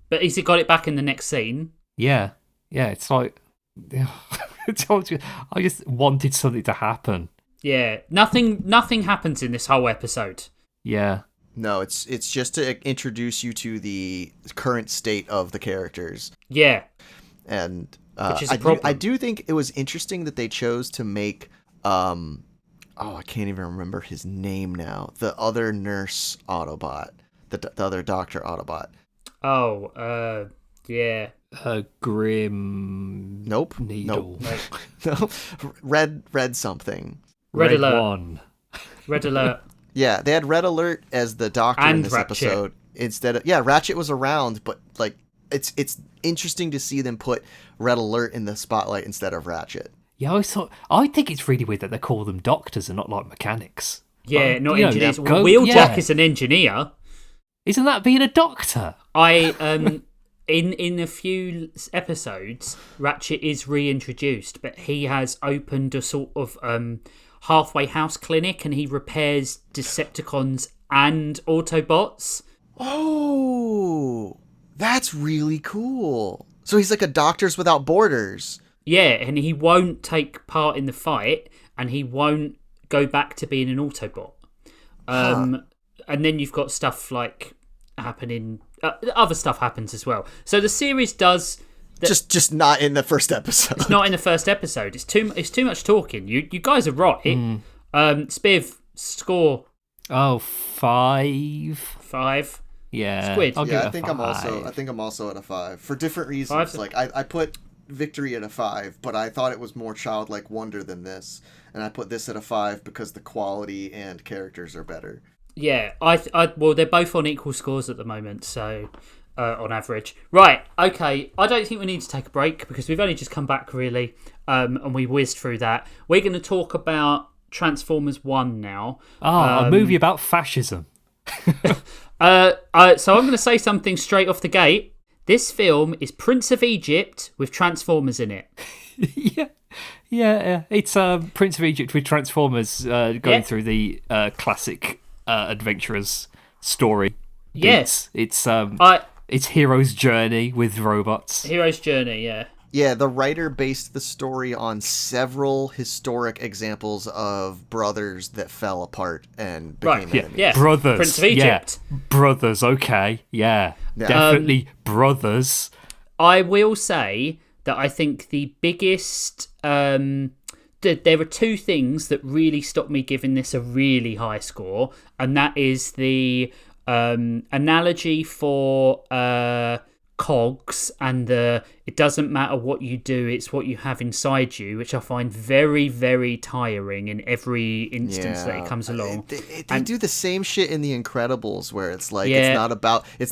But he's got it back in the next scene. Yeah, it's like... I told you, I just wanted something to happen. Yeah, nothing happens in this whole episode. Yeah. No, it's just to introduce you to the current state of the characters. Yeah. And which is a problem. I do think it was interesting that they chose to make... I can't even remember his name now. The other nurse Autobot. The other Dr. Autobot. Oh, yeah. Grim... Nope. Needle. Nope. Red something. Red Alert. One. Red Alert. Yeah, they had Red Alert as the doctor and in this Ratchet. episode. Instead of... Yeah, Ratchet was around, but like it's interesting to see them put Red Alert in the spotlight instead of Ratchet. Yeah, I think it's really weird that they call them doctors and not like mechanics. Yeah, not engineers. Know, Wheeljack is an engineer. Isn't that being a doctor? In a few episodes, Ratchet is reintroduced, but he has opened a sort of halfway house clinic, and he repairs Decepticons and Autobots. Oh, that's really cool. So he's like a Doctors Without Borders. Yeah, and he won't take part in the fight, and he won't go back to being an Autobot. And then you've got stuff like happening. Other stuff happens as well. So the series does just not in the first episode. It's not in the first episode. It's too much talking. You guys are right. Spiv, score. Oh, 5. 5. Yeah. Squid. I'll give it I a think 5. I think I'm also at a 5 for different reasons. 5? Like I put Victory at a 5, but I thought it was more childlike wonder than this, and I put this at a 5 because the quality and characters are better. Yeah, well, they're both on equal scores at the moment, so on average. Right, okay. I don't think we need to take a break because we've only just come back, really, and we whizzed through that. We're going to talk about Transformers 1 now. A movie about fascism. So I'm going to say something straight off the gate. This film is Prince of Egypt with Transformers in it. Yeah. It's Prince of Egypt with Transformers going through the classic adventurers story. Yes, it's Hero's Journey with robots. Hero's Journey, yeah. Yeah, the writer based the story on several historic examples of brothers that fell apart and became enemies. Yeah. Brothers. Prince of Egypt. Yeah. Brothers, okay. Yeah. Definitely brothers. I will say that I think the biggest... there are two things that really stopped me giving this a really high score, and that is the analogy for cogs and it doesn't matter what you do, it's what you have inside you, which I find very, very tiring in every instance that it comes along. They do the same shit in The Incredibles, where it's like it's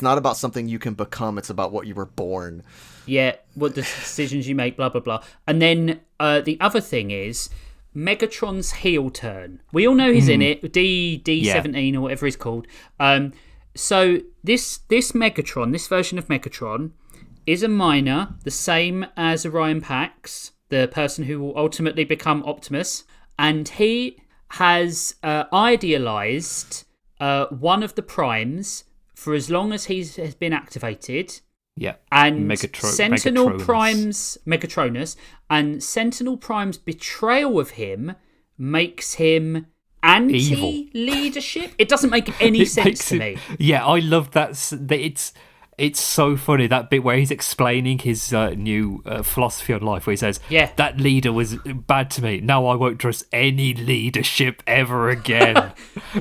not about something you can become, it's about what you were born. Yeah, what the decisions you make, blah blah blah. And then the other thing is Megatron's heel turn. We all know he's in it, D17 or whatever he's called. So this Megatron, this version of Megatron, is a miner, the same as Orion Pax, the person who will ultimately become Optimus, and he has idealized one of the primes for as long as he has been activated. Yeah, and Megatronus. Megatronus, and Sentinel Prime's betrayal of him makes him anti-leadership. It doesn't make any sense to me. Yeah, I love that. It's so funny, that bit where he's explaining his new philosophy on life, where he says, that leader was bad to me. Now I won't trust any leadership ever again.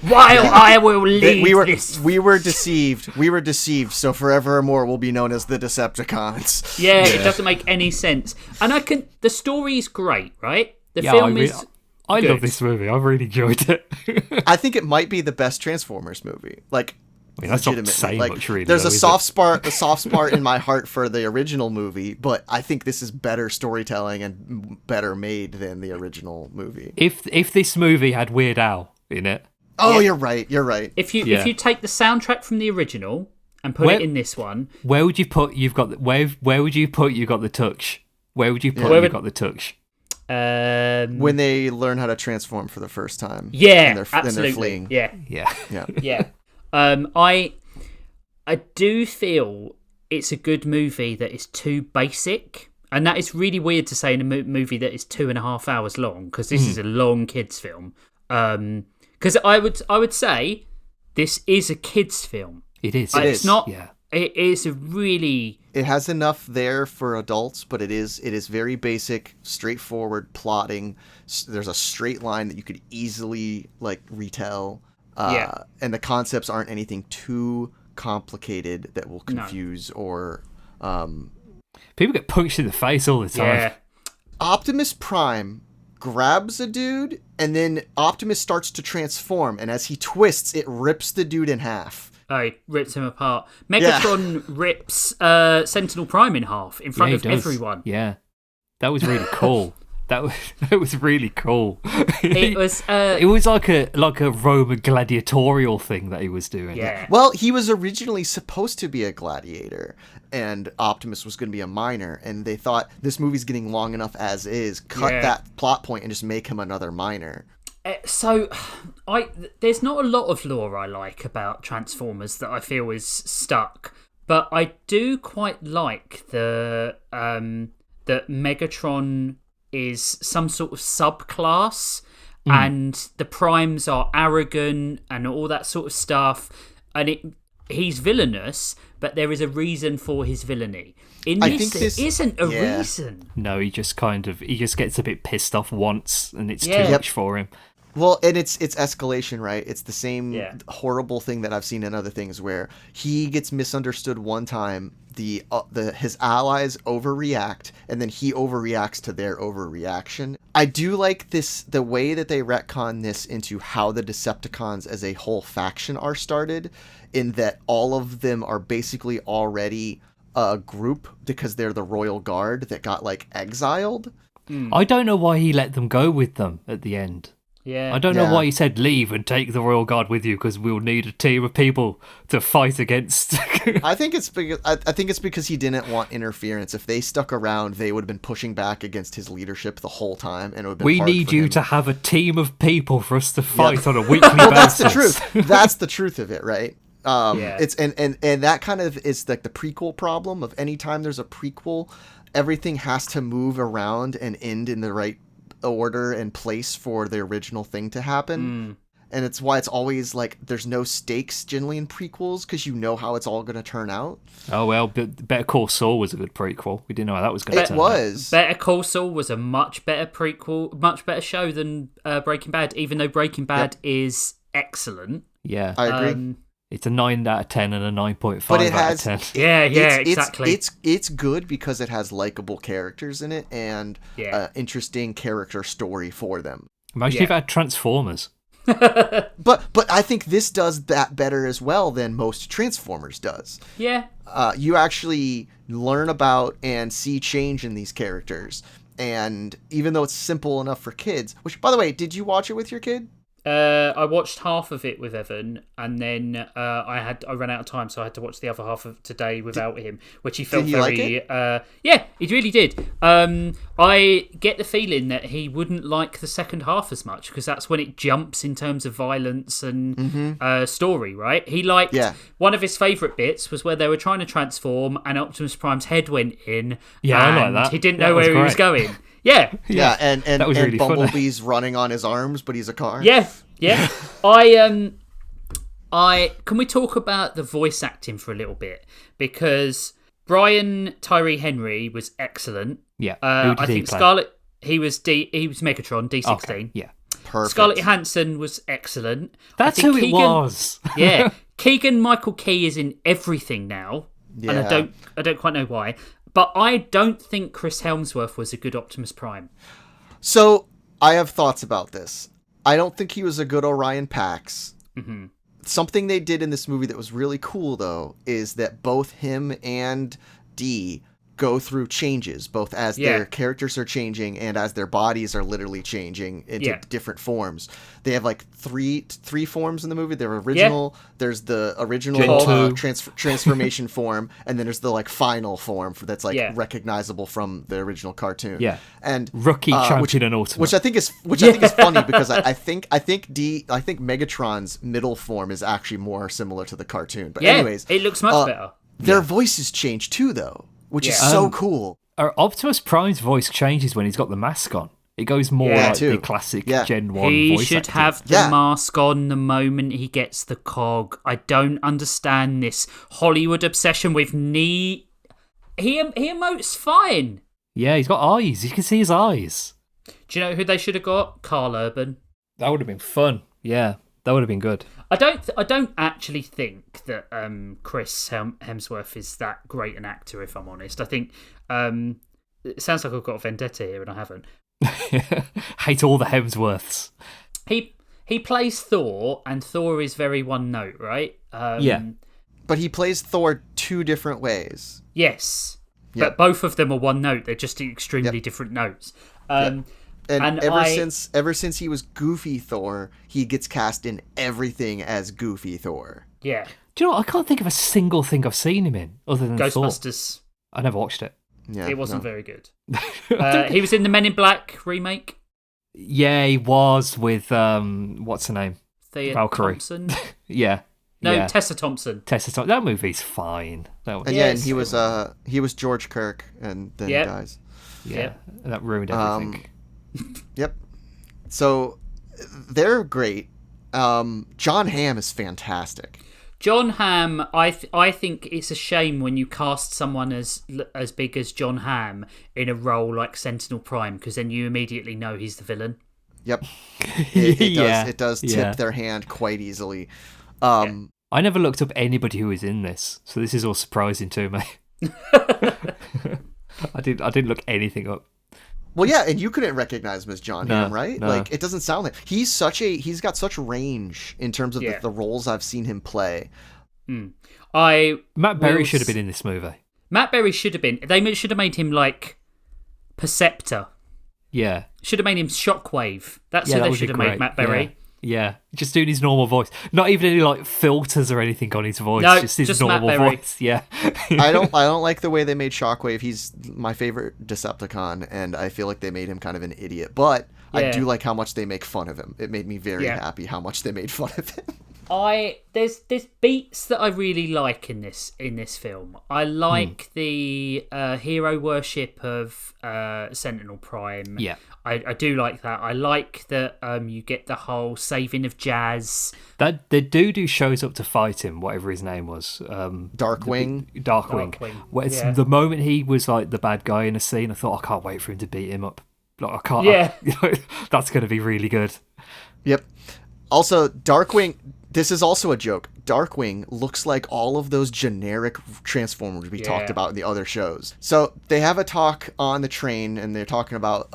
While I will lead this. We were deceived, so forevermore we'll be known as the Decepticons. Yeah, it doesn't make any sense. And the story is great, right? The film is... I love this movie. I've really enjoyed it. I think it might be the best Transformers movie. Like, I mean, that's not saying much, really. There's a soft spot in my heart for the original movie, but I think this is better storytelling and better made than the original movie. If this movie had Weird Al in it, you're right. If you take the soundtrack from the original and put it in this one, where would you put Where would you put You Got the Touch? Where would you put You Got the Touch? When they learn how to transform for the first time. Yeah, and absolutely. they're fleeing. Yeah. Yeah. I do feel it's a good movie that is too basic. And that is really weird to say in a movie that is 2.5 hours long, because this is a long kids film. Because I would say this is a kids film. It is. It's not. Yeah. It is a really. It has enough there for adults, but it is very basic, straightforward plotting. There's a straight line that you could easily retell. And the concepts aren't anything too complicated that will confuse or. People get punched in the face all the time. Yeah. Optimus Prime grabs a dude, and then Optimus starts to transform, and as he twists, it rips the dude in half. Oh, he rips him apart. Megatron rips Sentinel Prime in half in front of everyone. Yeah. That was really cool. That was really cool. It was like a Roman gladiatorial thing that he was doing. Yeah. Well, he was originally supposed to be a gladiator, and Optimus was going to be a miner, and they thought this movie's getting long enough as is. Cut that plot point and just make him another miner. So, there's not a lot of lore I like about Transformers that I feel is stuck, but I do quite like that Megatron is some sort of subclass, and the Primes are arrogant and all that sort of stuff, and he's villainous, but there is a reason for his villainy. In this, there isn't a reason. No, he just gets a bit pissed off once, and it's too much for him. Well, and it's escalation, right? It's the same horrible thing that I've seen in other things where he gets misunderstood one time, his allies overreact, and then he overreacts to their overreaction. I do like the way that they retcon this into how the Decepticons as a whole faction are started, in that all of them are basically already a group because they're the Royal Guard that got exiled. I don't know why he let them go with them at the end. Yeah. I don't know why he said leave and take the Royal Guard with you, because we'll need a team of people to fight against. I think it's because he didn't want interference. If they stuck around, they would have been pushing back against his leadership the whole time, and it would have been we hard need for you him. to have a team of people for us to fight on a weekly basis. That's the truth. That's the truth of it, right? It's and that kind of is the prequel problem of any time there's a prequel, everything has to move around and end in the right order and place for the original thing to happen. And it's why it's always there's no stakes generally in prequels, because you know how it's all going to turn out. Oh well, but Better Call Saul was a good prequel. We didn't know how that was going to turn out. Better Call Saul was a much better prequel, much better show than Breaking Bad, even though Breaking Bad is excellent. Yeah, I agree. It's a 9 out of 10 and a 9.5 but it out has, of 10. Exactly. It's good because it has likable characters in it and interesting character story for them. Imagine if it had Transformers. But I think this does that better as well than most Transformers does. Yeah. You actually learn about and see change in these characters. And even though it's simple enough for kids, which, by the way, did you watch it with your kid? I watched half of it with Evan, and then I ran out of time, so I had to watch the other half of today without him, which he felt very. Like it? Yeah, he really did. I get the feeling that he wouldn't like the second half as much, because that's when it jumps in terms of violence and story. Right? He liked one of his favourite bits was where they were trying to transform, and Optimus Prime's head went in. Yeah, I like that. He didn't know where he was going. Yeah, and that was really Bumblebee's running on his arms, but he's a car. Yeah. I can we talk about the voice acting for a little bit, because Brian Tyree Henry was excellent. Yeah, I think Scarlett. He was Megatron D16. Okay. Yeah, perfect. Scarlett Johansson was excellent. That's who it was. Yeah, Keegan Michael Key is in everything now, Yeah. and I don't quite know why. But I don't think Chris Hemsworth was a good Optimus Prime. So, I have thoughts about this. I don't think he was a good Orion Pax. Mm-hmm. Something they did in this movie that was really cool, though, is that both him and Dee go through changes, both as their characters are changing and as their bodies are literally changing into different forms. They have like three forms in the movie. Their original, there's the original transformation form, and then there's the like final form that's like recognizable from the original cartoon. Yeah, and Rookie, Champion, and Ultimate, which I think is funny because I think Megatron's middle form is actually more similar to the cartoon. But anyways, it looks much better. Their voices change too, though, which is so cool. Optimus Prime's voice changes when he's got the mask on. It goes more like the classic Gen 1 voice He should acting. have the mask on the moment he gets the cog. I don't understand this Hollywood obsession with knee. He emotes fine. Yeah, he's got eyes. You can see his eyes. Do you know who they should have got? Carl Urban. That would have been fun. Yeah, that would have been good. I don't actually think that Chris Hemsworth is that great an actor, if I'm honest. I think it sounds like I've got a vendetta here, and I haven't. Hate all the Hemsworths. He plays Thor, and Thor is very one note, right? But he plays Thor two different ways. Yes, but both of them are one note. They're just extremely different notes. And ever since he was Goofy Thor, he gets cast in everything as Goofy Thor. Yeah. Do you know what? I can't think of a single thing I've seen him in other than Ghostbusters. Thor. I never watched it. Yeah, it wasn't very good. He was in the Men in Black remake. Yeah, he was with what's her name? Valkyrie. Thompson. Tessa Thompson. That movie's fine. And he was George Kirk, and then he dies. Yeah, and that ruined everything. Yep. So they're great. John Hamm is fantastic. John Hamm, I think it's a shame when you cast someone as big as John Hamm in a role like Sentinel Prime, because then you immediately know he's the villain. Yep. It does tip their hand quite easily. I never looked up anybody who was in this, so this is all surprising to me. I didn't look anything up. Well, yeah, and you couldn't recognize him as John Hamm, right? No. Like, it doesn't sound like he's got such range in terms of the roles I've seen him play. Matt Berry should have been in this movie. Matt Berry should have been. They should have made him like Perceptor. Yeah. Should have made him Shockwave. That's who they should have made Matt Berry. Yeah, just doing his normal voice. Not even any like filters or anything on his voice. No, just his normal voice. Yeah. I don't like the way they made Shockwave. He's my favorite Decepticon, and I feel like they made him kind of an idiot. But I do like how much they make fun of him. It made me very happy how much they made fun of him. There's beats that I really like in this film. I like the hero worship of Sentinel Prime. Yeah. I do like that. I like that you get the whole saving of Jazz. That the dude who shows up to fight him, whatever his name was, Darkwing. Darkwing. The moment he was like the bad guy in a scene, I thought I can't wait for him to beat him up. Like I can't. That's going to be really good. Yep. Also, Darkwing. This is also a joke. Darkwing looks like all of those generic Transformers we talked about in the other shows. So they have a talk on the train, and they're talking about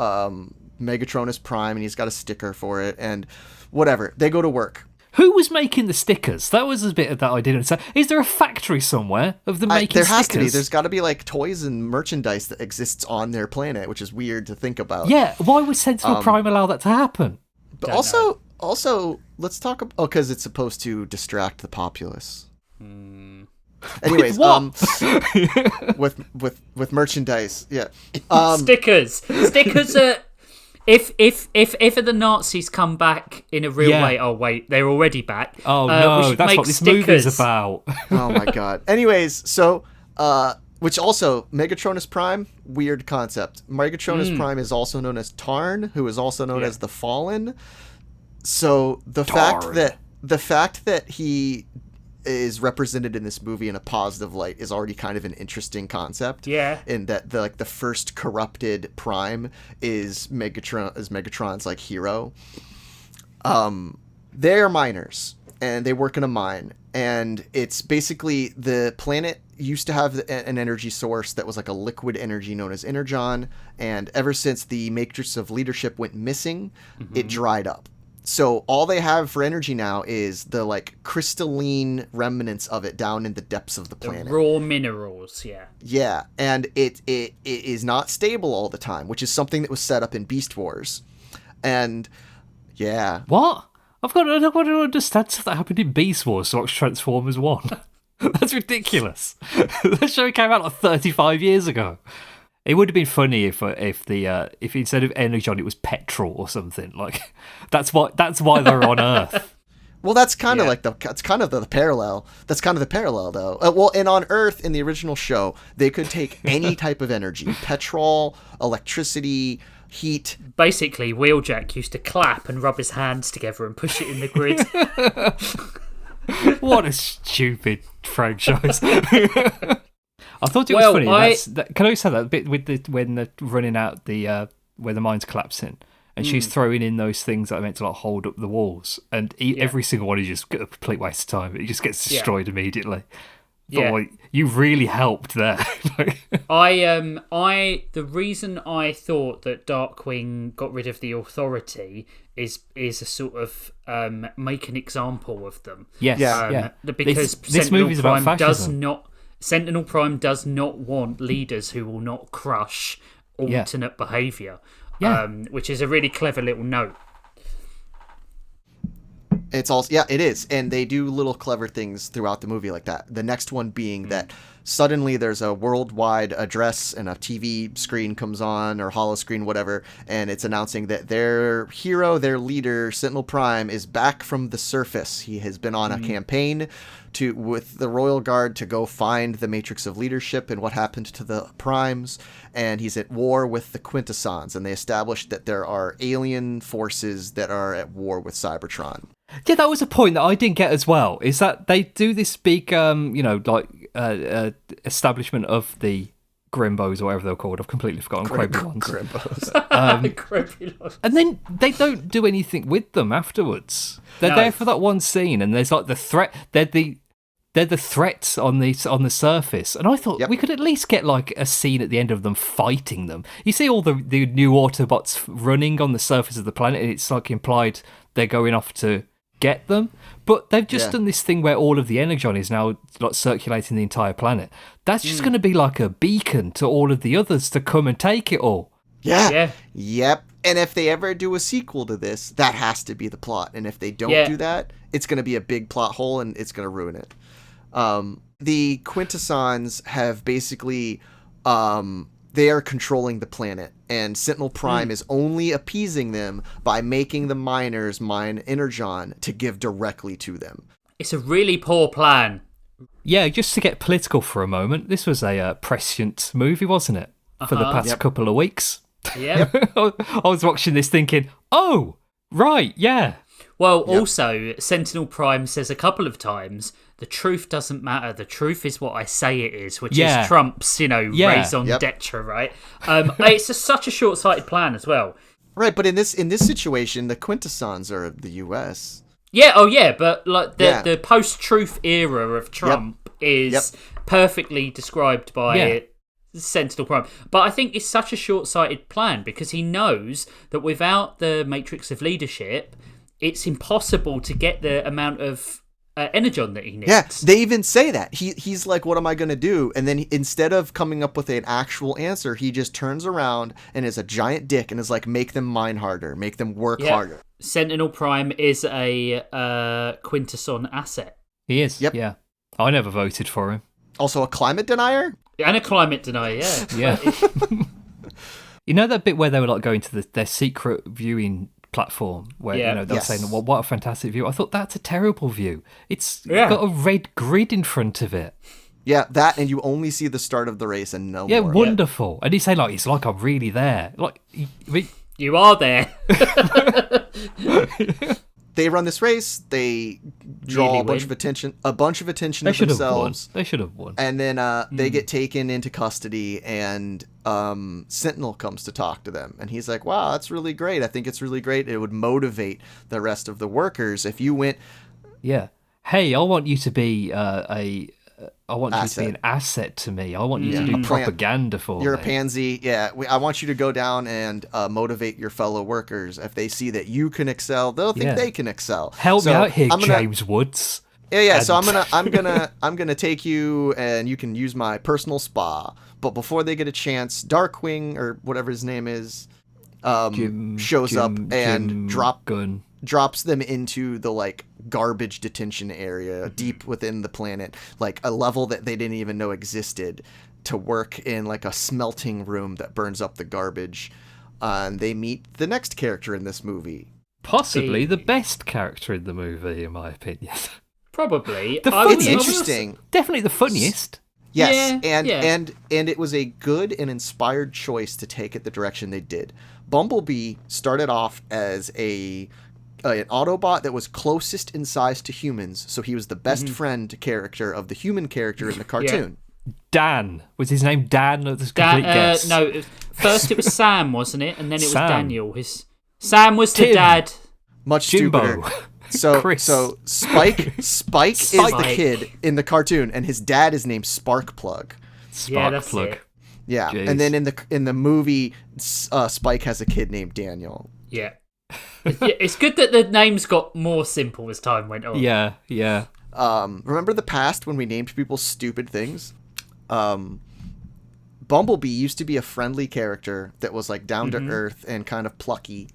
Megatronus Prime, and he's got a sticker for it, and whatever. They go to work. Who was making the stickers? That was a bit of that I didn't say. Is there a factory somewhere of them making stickers? There has to be. There's got to be like toys and merchandise that exists on their planet, which is weird to think about. Yeah, why would Sentinel Prime allow that to happen? But also, let's talk about... because it's supposed to distract the populace. Anyways, with merchandise, stickers are... If the Nazis come back in a real way... Oh, wait, they're already back. Oh, no, that's what this movie's about. Oh, my God. Anyways, so... which also, Megatronus Prime, weird concept. Megatronus Prime is also known as Tarn, who is also known as the Fallen. So the fact that he is represented in this movie in a positive light is already kind of an interesting concept. Yeah. In that the first corrupted Prime is Megatron's like hero. They're miners, and they work in a mine, and it's basically the planet used to have an energy source that was like a liquid energy known as Energon, and ever since the Matrix of Leadership went missing, it dried up. So all they have for energy now is the like crystalline remnants of it down in the depths of the planet. The raw minerals, yeah. Yeah, and it is not stable all the time, which is something that was set up in Beast Wars. And yeah. What? I've got to understand stuff that happened in Beast Wars, so it's Transformers 1. That's ridiculous. That show came out like 35 years ago. It would have been funny if instead of energon it was petrol or something. Like that's why they're on Earth. Well, that's kind of like the parallel. That's kind of the parallel, though. Well, and on Earth in the original show, they could take any type of energy: petrol, electricity, heat. Basically, Wheeljack used to clap and rub his hands together and push it in the grid. What a stupid franchise. I thought it was funny. Can I say that bit with when they're running out where the mine's collapsing, and she's throwing in those things that are meant to like hold up the walls, and every single one is just a complete waste of time. It just gets destroyed immediately. But like, you really helped there. The reason I thought that Darkwing got rid of the Authority is a sort of make an example of them. Yes, Because this movie's about fascism. Sentinel Prime does not want leaders who will not crush alternate behaviour, which is a really clever little note. It's also it is, and they do little clever things throughout the movie like that. The next one being that suddenly there's a worldwide address and a TV screen comes on, or holo screen, whatever, and it's announcing that their hero, their leader, Sentinel Prime, is back from the surface. He has been on a campaign with the Royal Guard to go find the Matrix of Leadership and what happened to the Primes, and he's at war with the Quintessons, and they established that there are alien forces that are at war with Cybertron. Yeah, that was a point that I didn't get as well, is that they do this big, establishment of the Grimbos, or whatever they're called. I've completely forgotten. Grimbos. And then they don't do anything with them afterwards. They're there for that one scene, and there's like the threat. They're the threats on the surface, and I thought we could at least get like a scene at the end of them fighting them. You see all the new Autobots running on the surface of the planet, and it's like implied they're going off to get them, but they've just done this thing where all of the energon is now like circulating the entire planet. That's just going to be like a beacon to all of the others to come and take it all. Yep. And if they ever do a sequel to this, that has to be the plot. And if they don't do that, it's going to be a big plot hole, and it's going to ruin it. The Quintessons have basically they are controlling the planet, and Sentinel Prime is only appeasing them by making the miners mine energon to give directly to them. It's a really poor plan. Yeah, just to get political for a moment, this was a prescient movie, wasn't it? For the past couple of weeks. Yeah. I was watching this thinking, oh, right, yeah. Well, also, Sentinel Prime says a couple of times, the truth doesn't matter. The truth is what I say it is, which is Trump's, raison d'etre, right? It's such a short-sighted plan as well. Right, but in this situation, the Quintessons are the U.S. Yeah, but like the post-truth era of Trump is perfectly described by Sentinel Prime. But I think it's such a short-sighted plan because he knows that without the Matrix of Leadership, it's impossible to get the amount of energon that he needs. Yeah, they even say that. He's like, what am I going to do? And then instead of coming up with an actual answer, he just turns around and is a giant dick and is like, make them mine harder, make them work harder. Sentinel Prime is a Quintesson asset. He is, yeah. I never voted for him. Also a climate denier? And a climate denier, yeah. You know that bit where they were like going to their secret viewing platform where they were saying, well, what a fantastic view. I thought that's a terrible view. It's got a red grid in front of it. Yeah, that, and you only see the start of the race and no more. Yeah, wonderful. And he's saying like, it's like I'm really there. Like, you are there. They run this race. They draw a bunch of attention to themselves. They should have won. And then they get taken into custody, and Sentinel comes to talk to them. And he's like, wow, that's really great. I think it's really great. It would motivate the rest of the workers if you went... Yeah. Hey, I want you to be I I want you to asset. be an asset to me. I want you to A do plant. propaganda for You're me. a pansy. Yeah, I want you to go down and motivate your fellow workers. If they see that you can excel, they'll think Yeah. they can excel. Help me So out here, I'm gonna- James Woods. Yeah. So And- I'm gonna take you, and you can use my personal spa. But before they get a chance, Darkwing or whatever his name is, shows up and drops them into the like garbage detention area deep within the planet, like a level that they didn't even know existed, to work in like a smelting room that burns up the garbage. And they meet the next character in this movie. Possibly the best character in the movie, in my opinion. Probably. The I will- It's funniest. interesting. Definitely the funniest. Yes, Yeah, and it was a good and inspired choice to take it the direction they did. Bumblebee started off as an Autobot that was closest in size to humans, so he was the best friend character of the human character in the cartoon. Dan. Was his name Dan? That's a complete guess. No, first it was Sam, wasn't it? And then it was Sam. Daniel. Sam was the Tim. dad. Much Jimbo. stupider. So Chris. Spike is the Spike. kid in the cartoon, and his dad is named Sparkplug. Yeah, that's Sparkplug. it. Yeah, Jeez. and then in the movie, Spike has a kid named Daniel. Yeah. It's good that the names got more simple as time went on. Yeah, yeah. Remember the past when we named people stupid things? Bumblebee used to be a friendly character that was like down to earth and kind of plucky.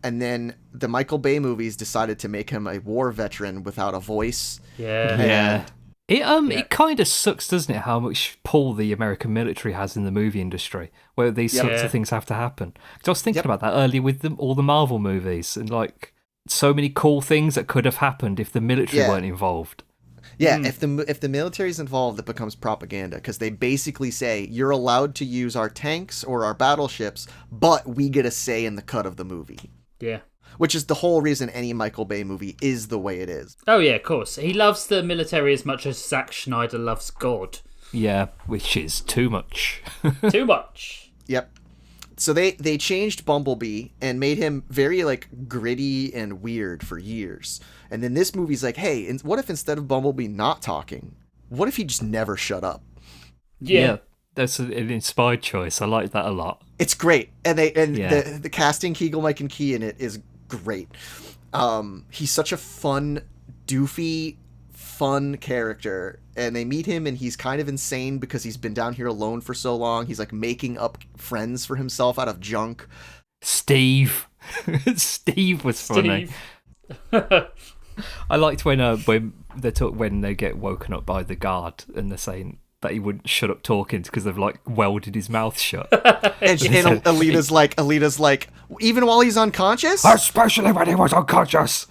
And then the Michael Bay movies decided to make him a war veteran without a voice. Yeah. It kind of sucks, doesn't it, how much pull the American military has in the movie industry, where these sorts of things have to happen. 'Cause I was thinking about that earlier with all the Marvel movies, and like so many cool things that could have happened if the military weren't involved. Yeah, if the military's involved, it becomes propaganda, because they basically say you're allowed to use our tanks or our battleships, but we get a say in the cut of the movie. Yeah. Which is the whole reason any Michael Bay movie is the way it is. Oh, yeah, of course. He loves the military as much as Zack Snyder loves God. Yeah, which is too much. Too much. Yep. So they changed Bumblebee and made him very like gritty and weird for years. And then this movie's like, hey, what if instead of Bumblebee not talking, what if he just never shut up? Yeah. That's an inspired choice. I like that a lot. It's great. And the casting Keegan, Mike, and Key in it is great. He's such a fun, doofy, fun character. And they meet him, and he's kind of insane because he's been down here alone for so long. He's like making up friends for himself out of junk. Steve. Steve was funny. I liked when they get woken up by the guard and they're saying that he wouldn't shut up talking because they've like welded his mouth shut. And Alita's like, even while he's unconscious? Especially when he was unconscious.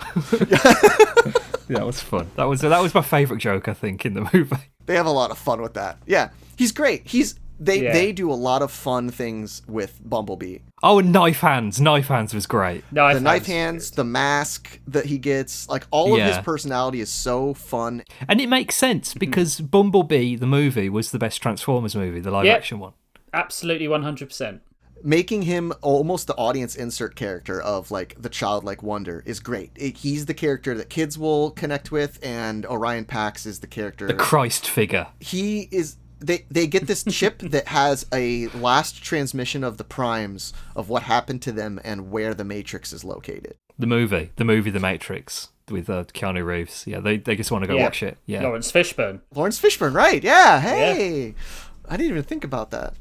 That was fun. That was my favourite joke, I think, in the movie. They have a lot of fun with that. Yeah, he's great. They do a lot of fun things with Bumblebee. Oh, and Knife Hands. Knife Hands was great. The knife hands, the mask that he gets, like all of his personality is so fun. And it makes sense because Bumblebee, the movie, was the best Transformers movie, the live-action one. Absolutely 100%. Making him almost the audience insert character of like the childlike wonder is great. He's the character that kids will connect with, and Orion Pax is the character. The Christ figure. He is. They get this chip that has a last transmission of the primes of what happened to them and where the Matrix is located. The movie, The Matrix, with Keanu Reeves. Yeah, they just want to go watch it. Yeah, Lawrence Fishburne, right? Yeah. Hey, I didn't even think about that.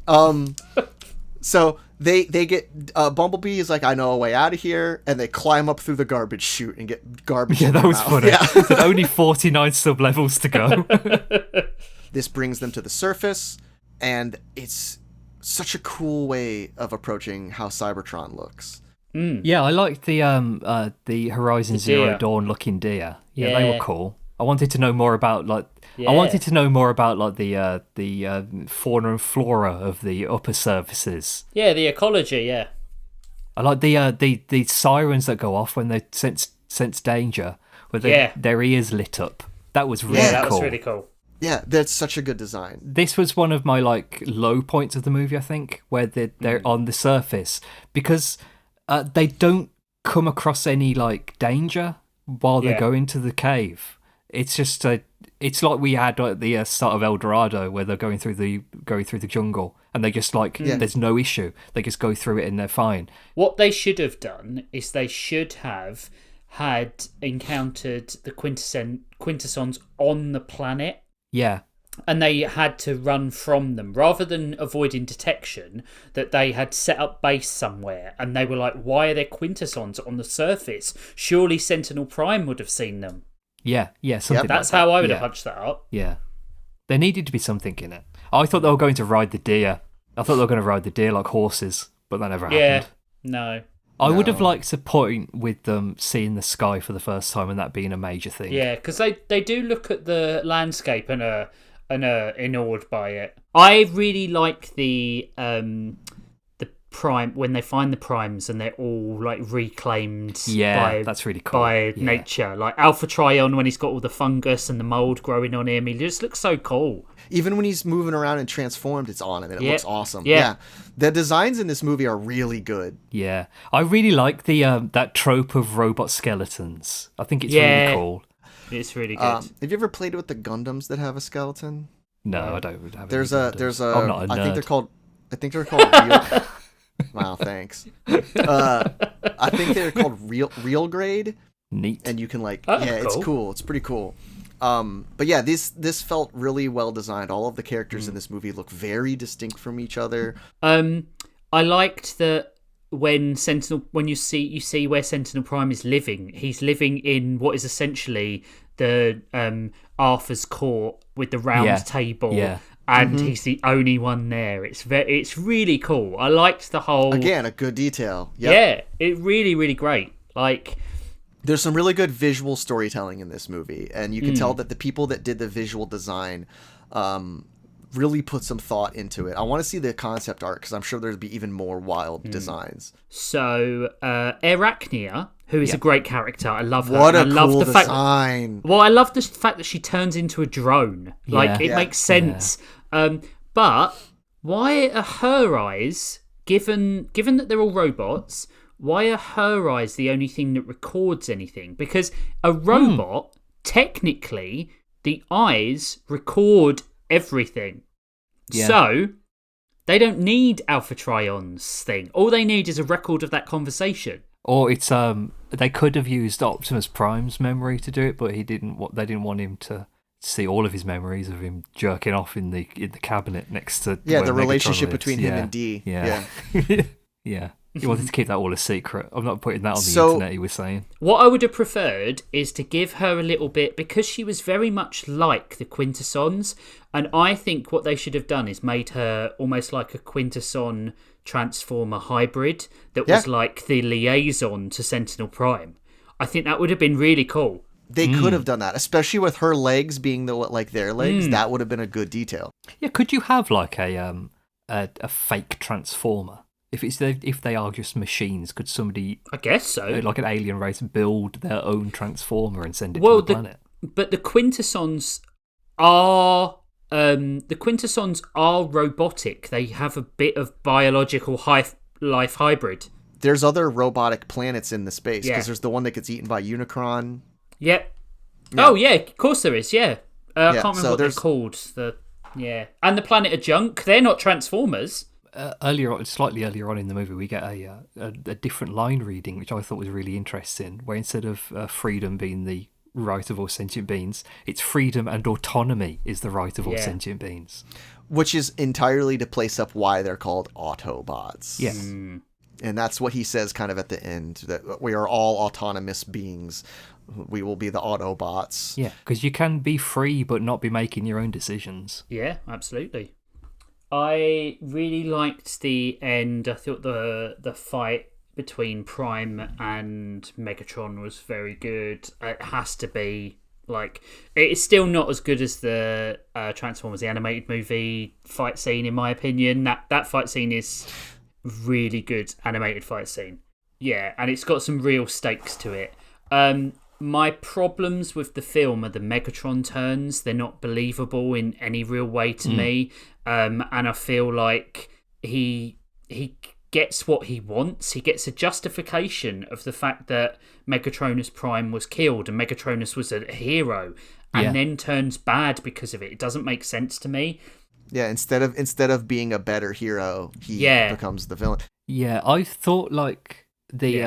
So they get Bumblebee is like, I know a way out of here, and they climb up through the garbage chute and get garbage. Yeah, in that their was mouth. funny. Yeah. There's only 49 sub-levels to go. This brings them to the surface, and it's such a cool way of approaching how Cybertron looks. Yeah, I liked the Horizon Zero deer. Dawn looking deer. Yeah, Yeah. they were cool. I wanted to know more about the fauna and flora of the upper surfaces. Yeah, the ecology, yeah. I like the sirens that go off when they sense danger, with their ears lit up. That was really Yeah, that cool. was really cool. Yeah, that's such a good design. This was one of my like low points of the movie, I think, where they're on the surface, because they don't come across any like danger while they go into the cave. It's just it's like we had at the start of El Dorado, where they're going through the jungle, and they just there's no issue. They just go through it and they're fine. What they should have done is they should have had encountered the quintessons on the planet. Yeah. And they had to run from them rather than avoiding detection. That they had set up base somewhere, and they were like, "Why are there quintessons on the surface? Surely Sentinel Prime would have seen them." Yeah, something. That's how I would have hunched that up. Yeah, there needed to be something in it. I thought they were going to ride the deer. I thought they were going to ride the deer like horses, but that never happened. No. I would have liked a point with them seeing the sky for the first time and that being a major thing. Yeah, because they do look at the landscape and are awed by it. I really like the prime when they find the primes and they're all like reclaimed. That's really cool. By nature, like Alpha Trion when he's got all the fungus and the mold growing on him. He just looks so cool. Even when he's moving around and transformed, it's on him and it looks awesome. Yeah, the designs in this movie are really good. Yeah, I really like the that trope of robot skeletons. I think it's really cool. It's really good. Have you ever played with the Gundams that have a skeleton? No, I don't have. There's a. I'm not a nerd. I think they're called real. Wow, thanks. I think they're called real grade. Neat. And you can cool. It's cool. It's pretty cool. But yeah, this felt really well designed. All of the characters in this movie look very distinct from each other. I liked that when you see where Sentinel Prime is living, he's living in what is essentially the Arthur's court with the round table. Yeah. And he's the only one there. It's really cool. I liked the whole... Again, a good detail. Yep. Yeah, it really, really great. Like, there's some really good visual storytelling in this movie, and you can tell that the people that did the visual design really put some thought into it. I want to see the concept art because I'm sure there'd be even more wild designs. So, Arachnia, who is a great character. I love her. What a cool design. I love the fact that she turns into a drone. Like, it makes sense. Yeah. But why are her eyes, given that they're all robots, why are her eyes the only thing that records anything? Because a robot, technically, the eyes record everything. Yeah. So, they don't need Alpha Trion's thing. All they need is a record of that conversation. Or it's they could have used Optimus Prime's memory to do it, but they didn't want him to see all of his memories of him jerking off in the cabinet next to the Megatron relationship lives. between him and D. Yeah. Yeah. He wanted to keep that all a secret. I'm not putting that on the internet, he was saying. What I would have preferred is to give her a little bit, because she was very much like the Quintessons, and I think what they should have done is made her almost like a Quintesson Transformer hybrid that was like the liaison to Sentinel Prime. I think that would have been really cool. They could have done that, especially with her legs being like their legs. That would have been a good detail. Yeah, could you have like a fake Transformer? If they are just machines, could somebody, I guess so, like an alien race, build their own Transformer and send it to the planet? But the Quintessons are robotic. They have a bit of biological life hybrid. There's other robotic planets in the space because there's the one that gets eaten by Unicron. Yep. Yeah. Oh yeah, of course there is. Yeah, I can't remember what they're called. And the planet of Junk. They're not Transformers. Slightly earlier on in the movie, we get a different line reading, which I thought was really interesting, where instead of freedom being the right of all sentient beings, it's freedom and autonomy is the right of all sentient beings. Which is entirely to place up why they're called Autobots. Yes. And that's what he says kind of at the end, that we are all autonomous beings. We will be the Autobots. Yeah, because you can be free but not be making your own decisions. Yeah, absolutely. I really liked the end. I thought the fight between Prime and Megatron was very good. It has to be. Like, it's still not as good as the Transformers, the animated movie fight scene, in my opinion. That fight scene is really good animated fight scene. Yeah, and it's got some real stakes to it. My problems with the film are the Megatron turns. They're not believable in any real way to me. And I feel like he gets what he wants. He gets a justification of the fact that Megatronus Prime was killed and Megatronus was a hero. and then turns bad because of it. It doesn't make sense to me. Yeah, instead of being a better hero, he becomes the villain. Yeah, I thought like they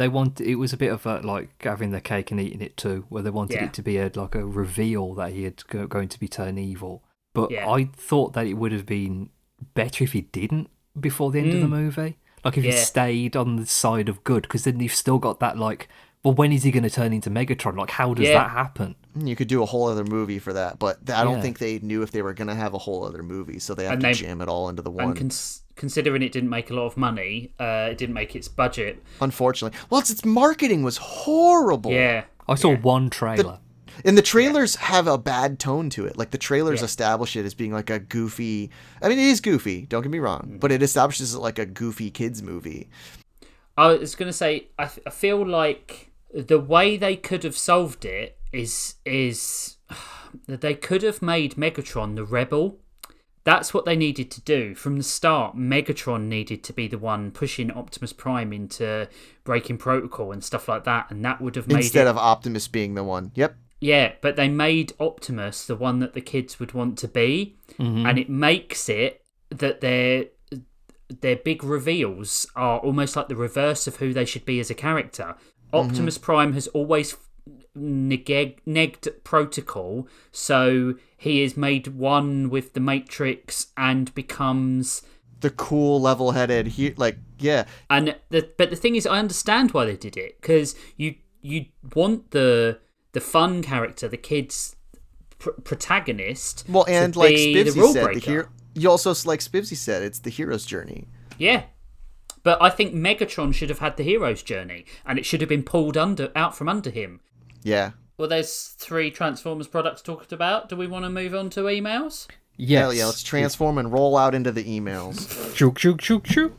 wanted it was a bit of a, like having their cake and eating it too, where they wanted it to be a reveal that he had going to be turned evil. But I thought that it would have been better if he didn't before the end of the movie. Like if he stayed on the side of good, because then you've still got that like, well, when is he going to turn into Megatron? Like, how does that happen? You could do a whole other movie for that, but I don't think they knew if they were going to have a whole other movie, so they have to jam it all into the one. And considering it didn't make a lot of money, it didn't make its budget. Unfortunately. Well, its marketing was horrible. Yeah. I saw one trailer. And the trailers have a bad tone to it. Like, the trailers establish it as being like a goofy... I mean, it is goofy, don't get me wrong, but it establishes it like a goofy kids movie. I was going to say, I feel like the way they could have solved it is that they could have made Megatron the rebel. That's what they needed to do. From the start, Megatron needed to be the one pushing Optimus Prime into breaking protocol and stuff like that, and that would have made Instead of Optimus being the one. Yep. Yeah, but they made Optimus the one that the kids would want to be, and it makes it that their big reveals are almost like the reverse of who they should be as a character. Optimus Prime has always negged protocol, so he is made one with the Matrix and becomes the cool, level-headed, And but the thing is, I understand why they did it, because you want the fun character, the kid's protagonist. Well, and to like be Spivzy the rule said, breaker. You also, like Spivzy said, it's the hero's journey. Yeah. But I think Megatron should have had the hero's journey, and it should have been pulled out from under him. Yeah. Well, there's 3 Transformers products talked about. Do we want to move on to emails? Yes. Hell yeah, let's transform and roll out into the emails. Choo, choo, choo, choo.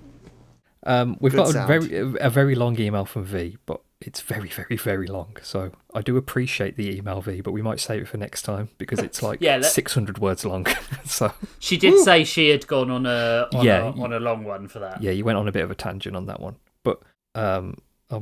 We've Good got sound. a very long email from V, but it's very, very, very long. So I do appreciate the email, V, but we might save it for next time because it's like 600 words long. So she did say she had gone on a long one for that. Yeah, you went on a bit of a tangent on that one, but I'm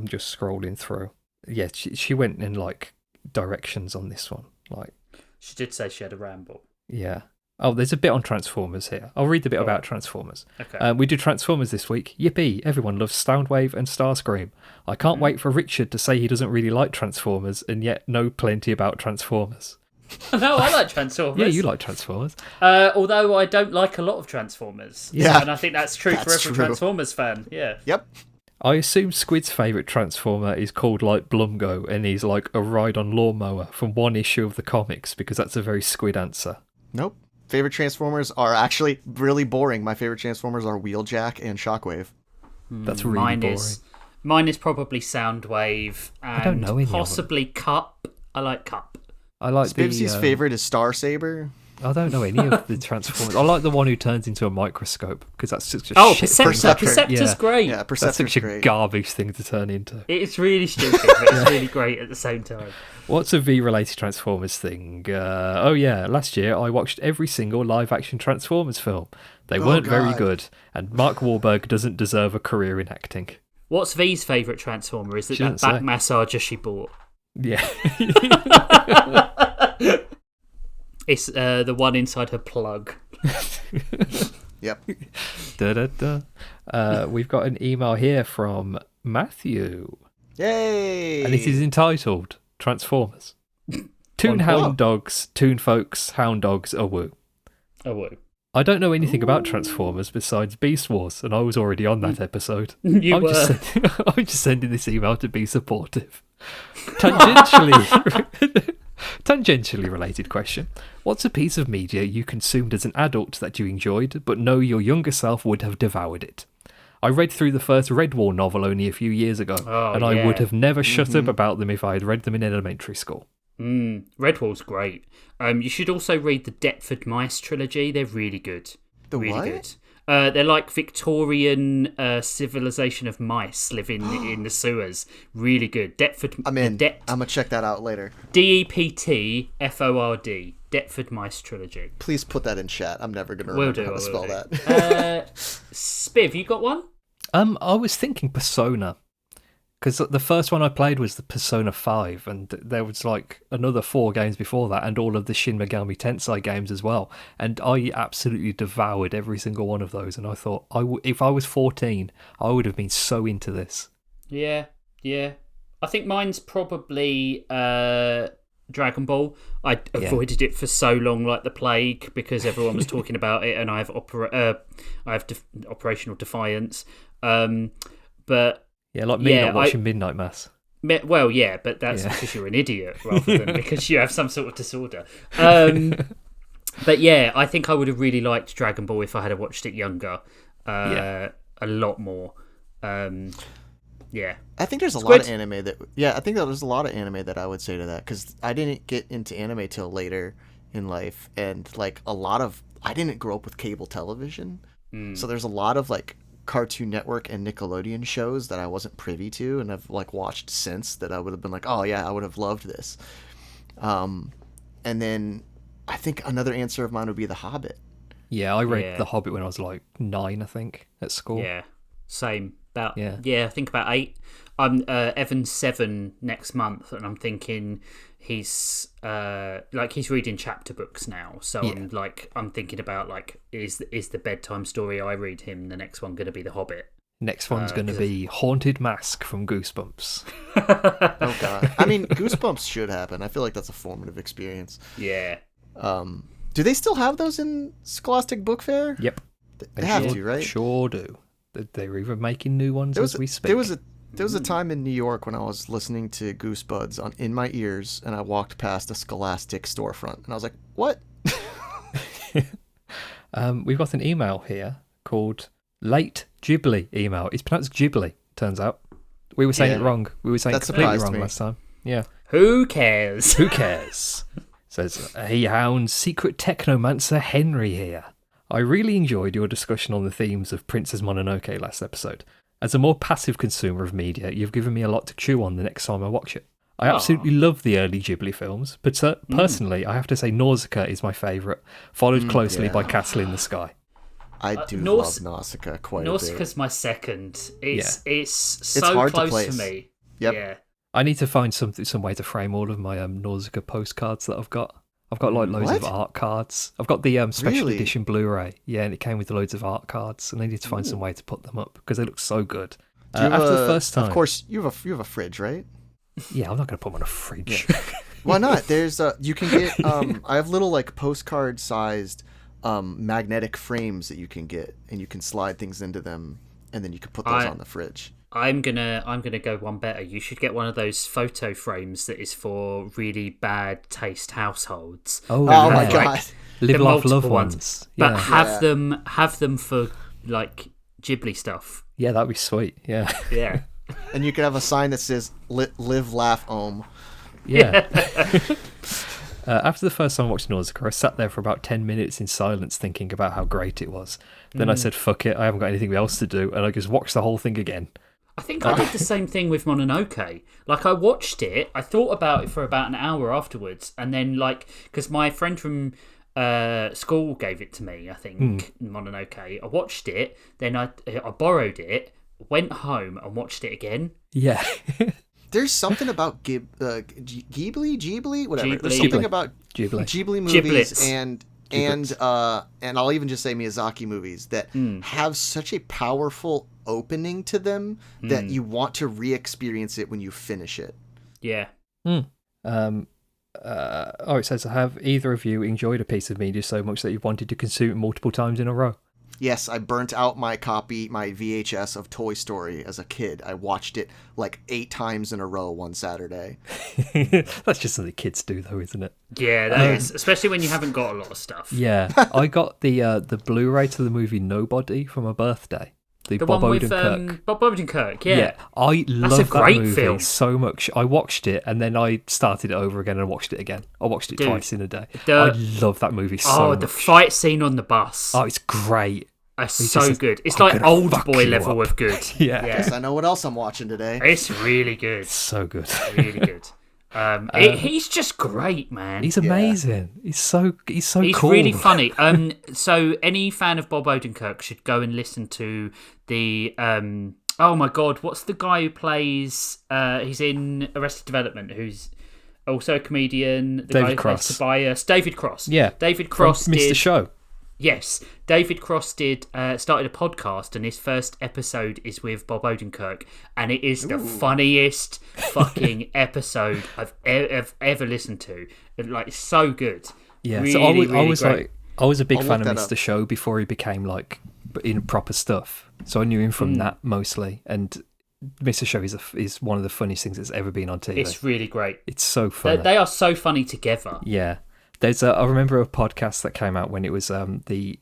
just scrolling through. Yeah, she went in like directions on this one. Like she did say she had a ramble. Yeah. Oh, there's a bit on Transformers here. I'll read the bit about Transformers. Okay. We did Transformers this week. Yippee! Everyone loves Soundwave and Starscream. I can't wait for Richard to say he doesn't really like Transformers and yet know plenty about Transformers. No, I like Transformers. Yeah, you like Transformers. Although I don't like a lot of Transformers. Yeah. And I think that's true for every Transformers fan. Yeah. Yep. I assume Squid's favourite Transformer is called like Blumgo and he's like a ride on lawnmower from one issue of the comics because that's a very Squid answer. Nope. Favorite Transformers are actually really boring. My favorite Transformers are Wheeljack and Shockwave. That's really boring. Mine is probably Soundwave and I don't know any possibly Cup. I like Cup. I like Spivzy's favorite is Starsaber. I don't know any of the Transformers. I like the one who turns into a microscope because that's such a shit Perceptor. Perceptor's great. Yeah, Perceptor's that's such a great. garbage thing to turn into. It's really stupid, but it's really great at the same time. What's a V-related Transformers thing? Last year I watched every single live-action Transformers film. They weren't very good, and Mark Wahlberg doesn't deserve a career in acting. What's V's favourite Transformer? Is it that back massager she bought? Yeah. It's the one inside her plug. Yep. We've got an email here from Matthew. Yay! And it is entitled Transformers. Toonhound dogs, Toon folks, hound dogs, a woo. A woo. I don't know anything about Transformers besides Beast Wars, and I was already on that episode. I'm just sending this email to be supportive. Tangentially related question. What's a piece of media you consumed as an adult that you enjoyed, but know your younger self would have devoured it? I read through the first Redwall novel only a few years ago, I would have never shut up about them if I had read them in elementary school. Redwall's great. You should also read the Deptford Mice trilogy. They're really good. Good. They're like Victorian civilization of mice living in the sewers. Really good. Deptford. I'm in. I'm gonna check that out later. Deptford. Deptford Mice trilogy. Please put that in chat. I'm never gonna remember how to spell that. Spiv, you got one? I was thinking Persona, Because the first one I played was the Persona 5, and there was like another 4 games before that, and all of the Shin Megami Tensei games as well. And I absolutely devoured every single one of those. And I thought, if I was 14, I would have been so into this. Yeah. I think mine's probably Dragon Ball. I avoided it for so long, like the plague, because everyone was talking about it, and I have Operational Defiance. But yeah, like me not watching Midnight Mass. Well, yeah, but that's because you're an idiot rather than because you have some sort of disorder. But yeah, I think I would have really liked Dragon Ball if I had watched it younger. A lot more. Yeah. I think there's a lot of anime that... Yeah, I think that there's a lot of anime that I would say to that, because I didn't get into anime till later in life, and like a lot of... I didn't grow up with cable television, so there's a lot of like Cartoon Network and Nickelodeon shows that I wasn't privy to, and I've like watched since that I would have been like, oh yeah, I would have loved this. And then I think another answer of mine would be The Hobbit. Yeah, I read The Hobbit when I was like 9, I think, at school. Yeah, same. I think about 8. I'm Evan's 7 next month, and I'm thinking he's reading chapter books now. So I'm thinking about like, is the bedtime story I read him the next one going to be The Hobbit? Next one's going to be Haunted Mask from Goosebumps. Oh god, I mean Goosebumps should happen. I feel like that's a formative experience. Yeah. Do they still have those in Scholastic Book Fair? Yep, they have to, right? Sure do. They're even making new ones as we speak. There was a time in New York when I was listening to Goosebuds in my ears, and I walked past a Scholastic storefront, and I was like, "What?" We've got an email here called Late Ghibli email. It's pronounced Ghibli, turns out. We were saying it wrong. We were saying it completely wrong last time. Yeah. Who cares? Who cares? Says, hey hounds, secret technomancer Henry here. I really enjoyed your discussion on the themes of Princess Mononoke last episode. As a more passive consumer of media, you've given me a lot to chew on the next time I watch it. I absolutely love the early Ghibli films, but personally, I have to say Nausicaa is my favourite, followed closely by Castle in the Sky. I do love Nausicaa quite a bit. Nausicaa's my second. It's so hard close to place. for me. Yep. Yeah. I need to find some way to frame all of my Nausicaa postcards that I've got. I've got like loads of art cards. I've got the special edition Blu-ray. Yeah, and it came with loads of art cards, and I need to find some way to put them up because they look so good. After the first time, of course, you have a fridge, right? Yeah, I'm not going to put them on a fridge. Yeah. Why not? There's you can get. I have little like postcard-sized magnetic frames that you can get, and you can slide things into them, and then you can put those on the fridge. I'm gonna go one better. You should get one of those photo frames that is for really bad taste households. Oh my god! Live, laugh, love ones. But have them for like Ghibli stuff. Yeah, that'd be sweet. Yeah. Yeah. And you could have a sign that says "Live, laugh, Om." Yeah. After the first time I watched Nausicaa, I sat there for about 10 minutes in silence thinking about how great it was. Then I said, fuck it, I haven't got anything else to do, and I just watched the whole thing again. I think I did the same thing with Mononoke. Like, I watched it, I thought about it for about an hour afterwards, and then, like, because my friend from school gave it to me, I think, Mononoke. I watched it, then I borrowed it, went home and watched it again. Yeah. There's something about Ghibli, whatever. Ghibli. There's something about Ghibli movies Giblets. and I'll even just say Miyazaki movies that have such a powerful opening to them that you want to re-experience it when you finish it. Yeah. It says, have either of you enjoyed a piece of media so much that you wanted to consume it multiple times in a row? Yes, I burnt out my VHS of Toy Story as a kid. I watched it like 8 times in a row one Saturday. That's just something kids do, though, isn't it? Yeah, that is. Especially when you haven't got a lot of stuff. Yeah. I got the Blu-ray to the movie Nobody for my birthday. The Bob one Odenkirk. with Bob Odenkirk, yeah. I love that movie film. so much. I watched it and then I started it over again and watched it again. I watched it twice in a day. I love that movie so much. The fight scene on the bus. Oh, it's great. It's so good. It's like Old Boy level of good. Yeah. Yes, I know what else I'm watching today. It's really good. It's so good. Really good. He's just great, man. He's amazing. He's so cool. He's really funny. So any fan of Bob Odenkirk should go and listen to the Oh my god, what's the guy who plays? He's in Arrested Development, who's also a comedian. The David guy who Cross. plays Tobias. David Cross. Yeah. David Cross From Mr. did. Show. Yes, David Cross did started a podcast, and his first episode is with Bob Odenkirk, and it is the funniest fucking episode I've ever listened to. Like, so good. Yeah, really, so I really was great. like, I was a big I'll fan look of that Mr. up. Show before he became like in proper stuff. So I knew him from that mostly, and Mr. Show is one of the funniest things that's ever been on TV. It's really great. It's so funny. They are so funny together. Yeah, I remember a podcast that came out when it was the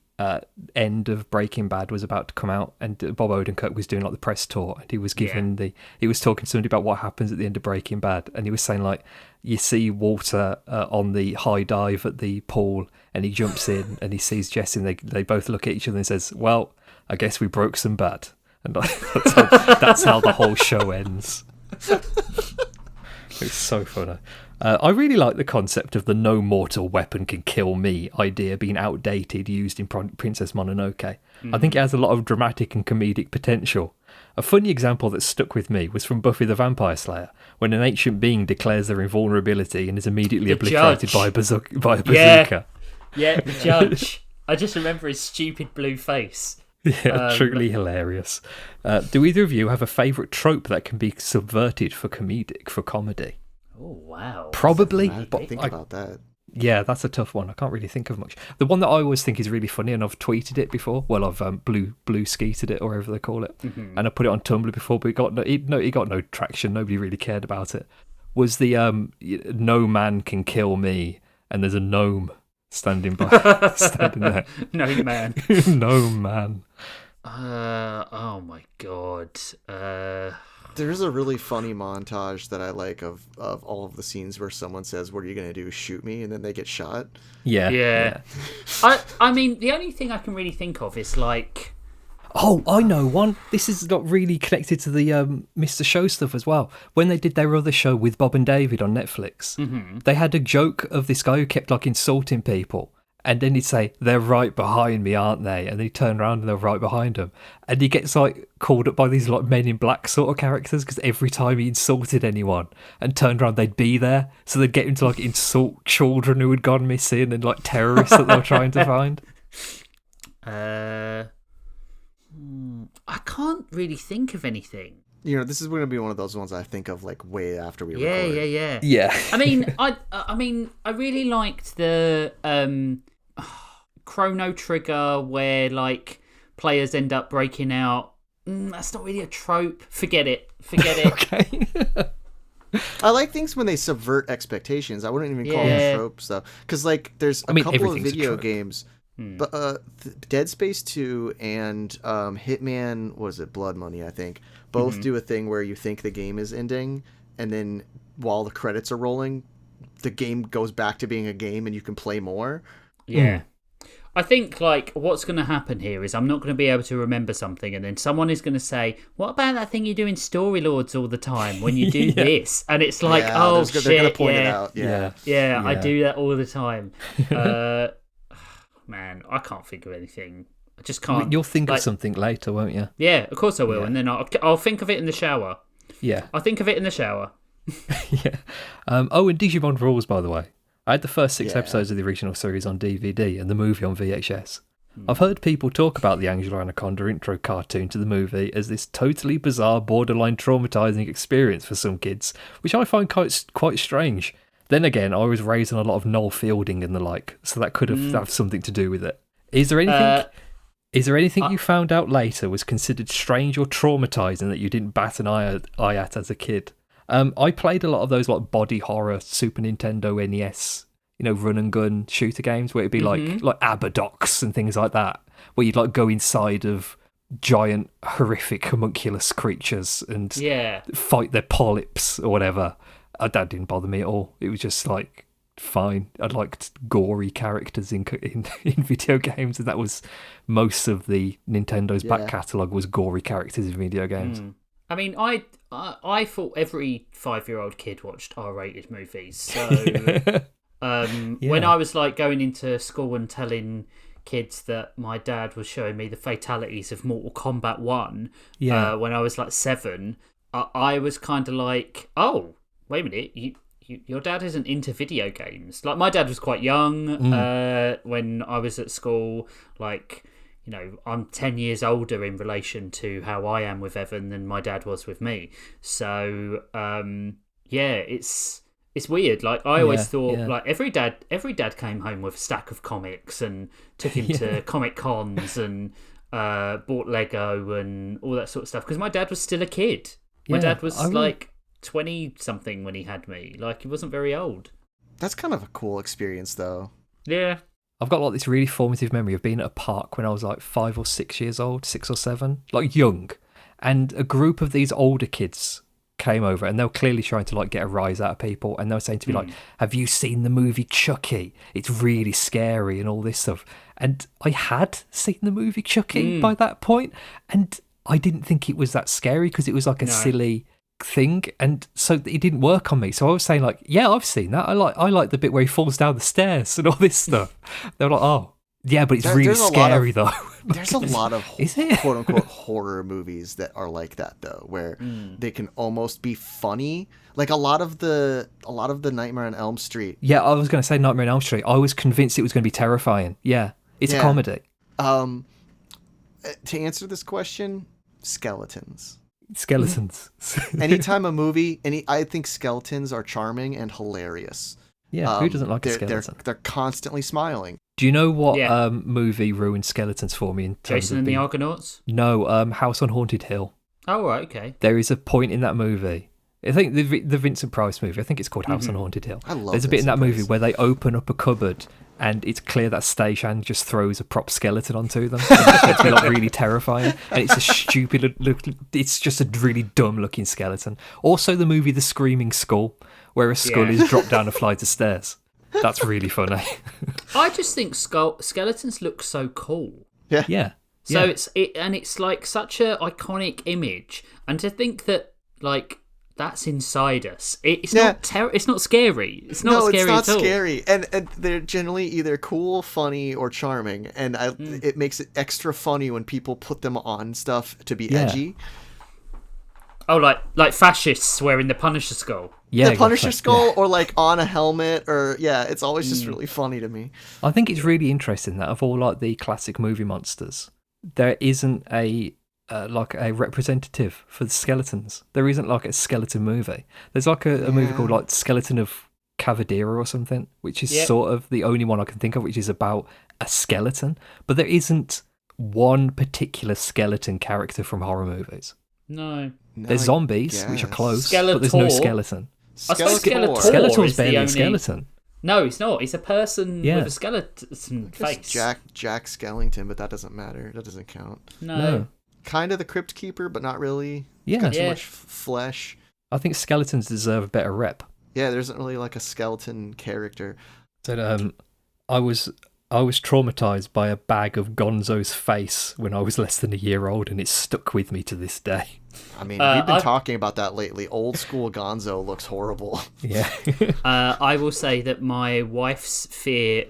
end of Breaking Bad was about to come out, and Bob Odenkirk was doing like the press tour, and he was giving he was talking to somebody about what happens at the end of Breaking Bad, and he was saying like, you see Walter on the high dive at the pool, and he jumps in and he sees Jesse, and they both look at each other and says, well, I guess we broke some bad, and like, that's how the whole show ends. It's so funny. I really like the concept of the no mortal weapon can kill me idea being outdated, used in Princess Mononoke. I think it has a lot of dramatic and comedic potential. A funny example that stuck with me was from Buffy the Vampire Slayer, when an ancient being declares their invulnerability and is immediately obliterated by a bazooka. Yeah, the judge. I just remember his stupid blue face. Yeah, truly hilarious. Do either of you have a favourite trope that can be subverted for comedy? Oh, wow. Probably, I but think about that. yeah, that's a tough one. I can't really think of much. The one that I always think is really funny, and I've tweeted it before. Well, I've blue skeeted it, or whatever they call it, and I put it on Tumblr before, but it got no traction. Nobody really cared about it. Was the no man can kill me, and there's a gnome standing there. No, man. No man. Oh, my God. There's a really funny montage that I like of all of the scenes where someone says, "What are you going to do? Shoot me?" and then they get shot. Yeah. I mean, the only thing I can really think of is like... Oh, I know one. This is not really connected to the Mr. Show stuff as well. When they did their other show with Bob and David on Netflix, they had a joke of this guy who kept like insulting people. And then he'd say, they're right behind me, aren't they? And then he'd turn around and they're right behind him. And he gets like called up by these like Men in Black sort of characters, because every time he insulted anyone and turned around, they'd be there. So they'd get him to like insult children who had gone missing and like terrorists that they were trying to find. I can't really think of anything. You know, this is going to be one of those ones I think of like way after we record. Yeah. I mean, I really liked the Chrono Trigger where like players end up breaking out. That's not really a trope. Forget it. Okay. I like things when they subvert expectations. I wouldn't even call them tropes though, because like there's a couple of video games. But Dead Space 2 and Hitman, what is it, Blood Money, I think, both do a thing where you think the game is ending, and then while the credits are rolling, the game goes back to being a game and you can play more. Yeah. I think like what's going to happen here is I'm not going to be able to remember something, and then someone is going to say, what about that thing you do in Story Lords all the time when you do this? And it's like, shit, they're going to point it out. Yeah, I do that all the time. Man, I can't think of anything. I just can't. You'll think of something later, won't you? Yeah, of course I will. Yeah. And then I'll think of it in the shower. Yeah. I'll think of it in the shower. Yeah. And Digimon Rules, by the way. I had the first 6 episodes of the original series on DVD and the movie on VHS. I've heard people talk about the Angela Anaconda intro cartoon to the movie as this totally bizarre, borderline traumatizing experience for some kids, which I find quite strange. Then again, I was raised on a lot of Noel Fielding and the like, so that could have something to do with it. Is there anything you found out later was considered strange or traumatizing that you didn't bat an eye at as a kid? I played a lot of those like body horror Super Nintendo NES, run and gun shooter games where it'd be like Abadox and things like that, where you'd like go inside of giant horrific homunculus creatures and fight their polyps or whatever. That didn't bother me at all. It was just like fine. I liked gory characters in video games, and that was most of the Nintendo's back catalogue was gory characters in video games. I mean, I thought every 5-year-old kid watched R-rated movies. So when I was like going into school and telling kids that my dad was showing me the fatalities of Mortal Kombat 1 when I was like 7, I was kind of like, oh, wait a minute, your dad isn't into video games. Like, my dad was quite young when I was at school. Like, you know, I'm 10 years older in relation to how I am with Evan than my dad was with me. So, it's weird. Like, I always thought, like, every dad came home with a stack of comics and took him to Comic Cons and bought Lego and all that sort of stuff. Because my dad was still a kid. My dad was like 20-something when he had me. Like, he wasn't very old. That's kind of a cool experience, though. Yeah. I've got like this really formative memory of being at a park when I was like 5 or 6 years old, 6 or 7, like young. And a group of these older kids came over and they were clearly trying to like get a rise out of people. And they were saying to me like, have you seen the movie Chucky? It's really scary and all this stuff. And I had seen the movie Chucky by that point. And I didn't think it was that scary because it was like a silly thing, and so it didn't work on me. So I was saying like, yeah, I've seen that. I like the bit where he falls down the stairs and all this stuff. They were like, oh yeah, but it's really scary though. There's a lot of quote unquote horror movies that are like that though, where they can almost be funny. Like a lot of the Nightmare on Elm Street. Yeah, I was going to say Nightmare on Elm Street. I was convinced it was going to be terrifying. Yeah, it's a comedy. To answer this question, skeletons. Anytime a movie, I think skeletons are charming and hilarious. Yeah, who doesn't like a skeleton? They're constantly smiling. Do you know what movie ruined skeletons for me? In terms Jason and the Argonauts? No, House on Haunted Hill. Oh, right, okay. There is a point in that movie. I think the Vincent Price movie. I think it's called House on Haunted Hill. I love There's a bit in that movie where they open up a cupboard and it's clear that Stayshan just throws a prop skeleton onto them. It's meant to be like really terrifying, and it's a stupid look. It's just a really dumb looking skeleton. Also, the movie The Screaming Skull, where a skull is dropped down a flight of stairs. That's really funny. I just think skeletons look so cool. Yeah. So it's like such a iconic image, and to think that like that's inside us. It's not it's not scary. It's not scary at all. No, it's not scary. And they're generally either cool, funny, or charming. And it makes it extra funny when people put them on stuff to be edgy. Oh, like fascists wearing the Punisher skull. Yeah, the Punisher skull, or like on a helmet, or it's always just really funny to me. I think it's really interesting that of all like the classic movie monsters, there isn't a representative for the skeletons. There isn't like a skeleton movie. There's like a movie called like Skeleton of Cavadira or something, which is sort of the only one I can think of, which is about a skeleton. But there isn't one particular skeleton character from horror movies. No. There's zombies, which are close, but there's no skeleton. Skeletor's barely a skeleton. No, he's not. He's a person with a skeleton face. Jack Skellington, but that doesn't matter. That doesn't count. No. Kind of the Crypt Keeper, but not really. Yeah. Got too much flesh. I think skeletons deserve a better rep. Yeah, there isn't really like a skeleton character. So, I was traumatized by a bag of Gonzo's face when I was less than a year old, and it's stuck with me to this day. I mean, we've been talking about that lately. Old school Gonzo looks horrible. Yeah. I will say that my wife's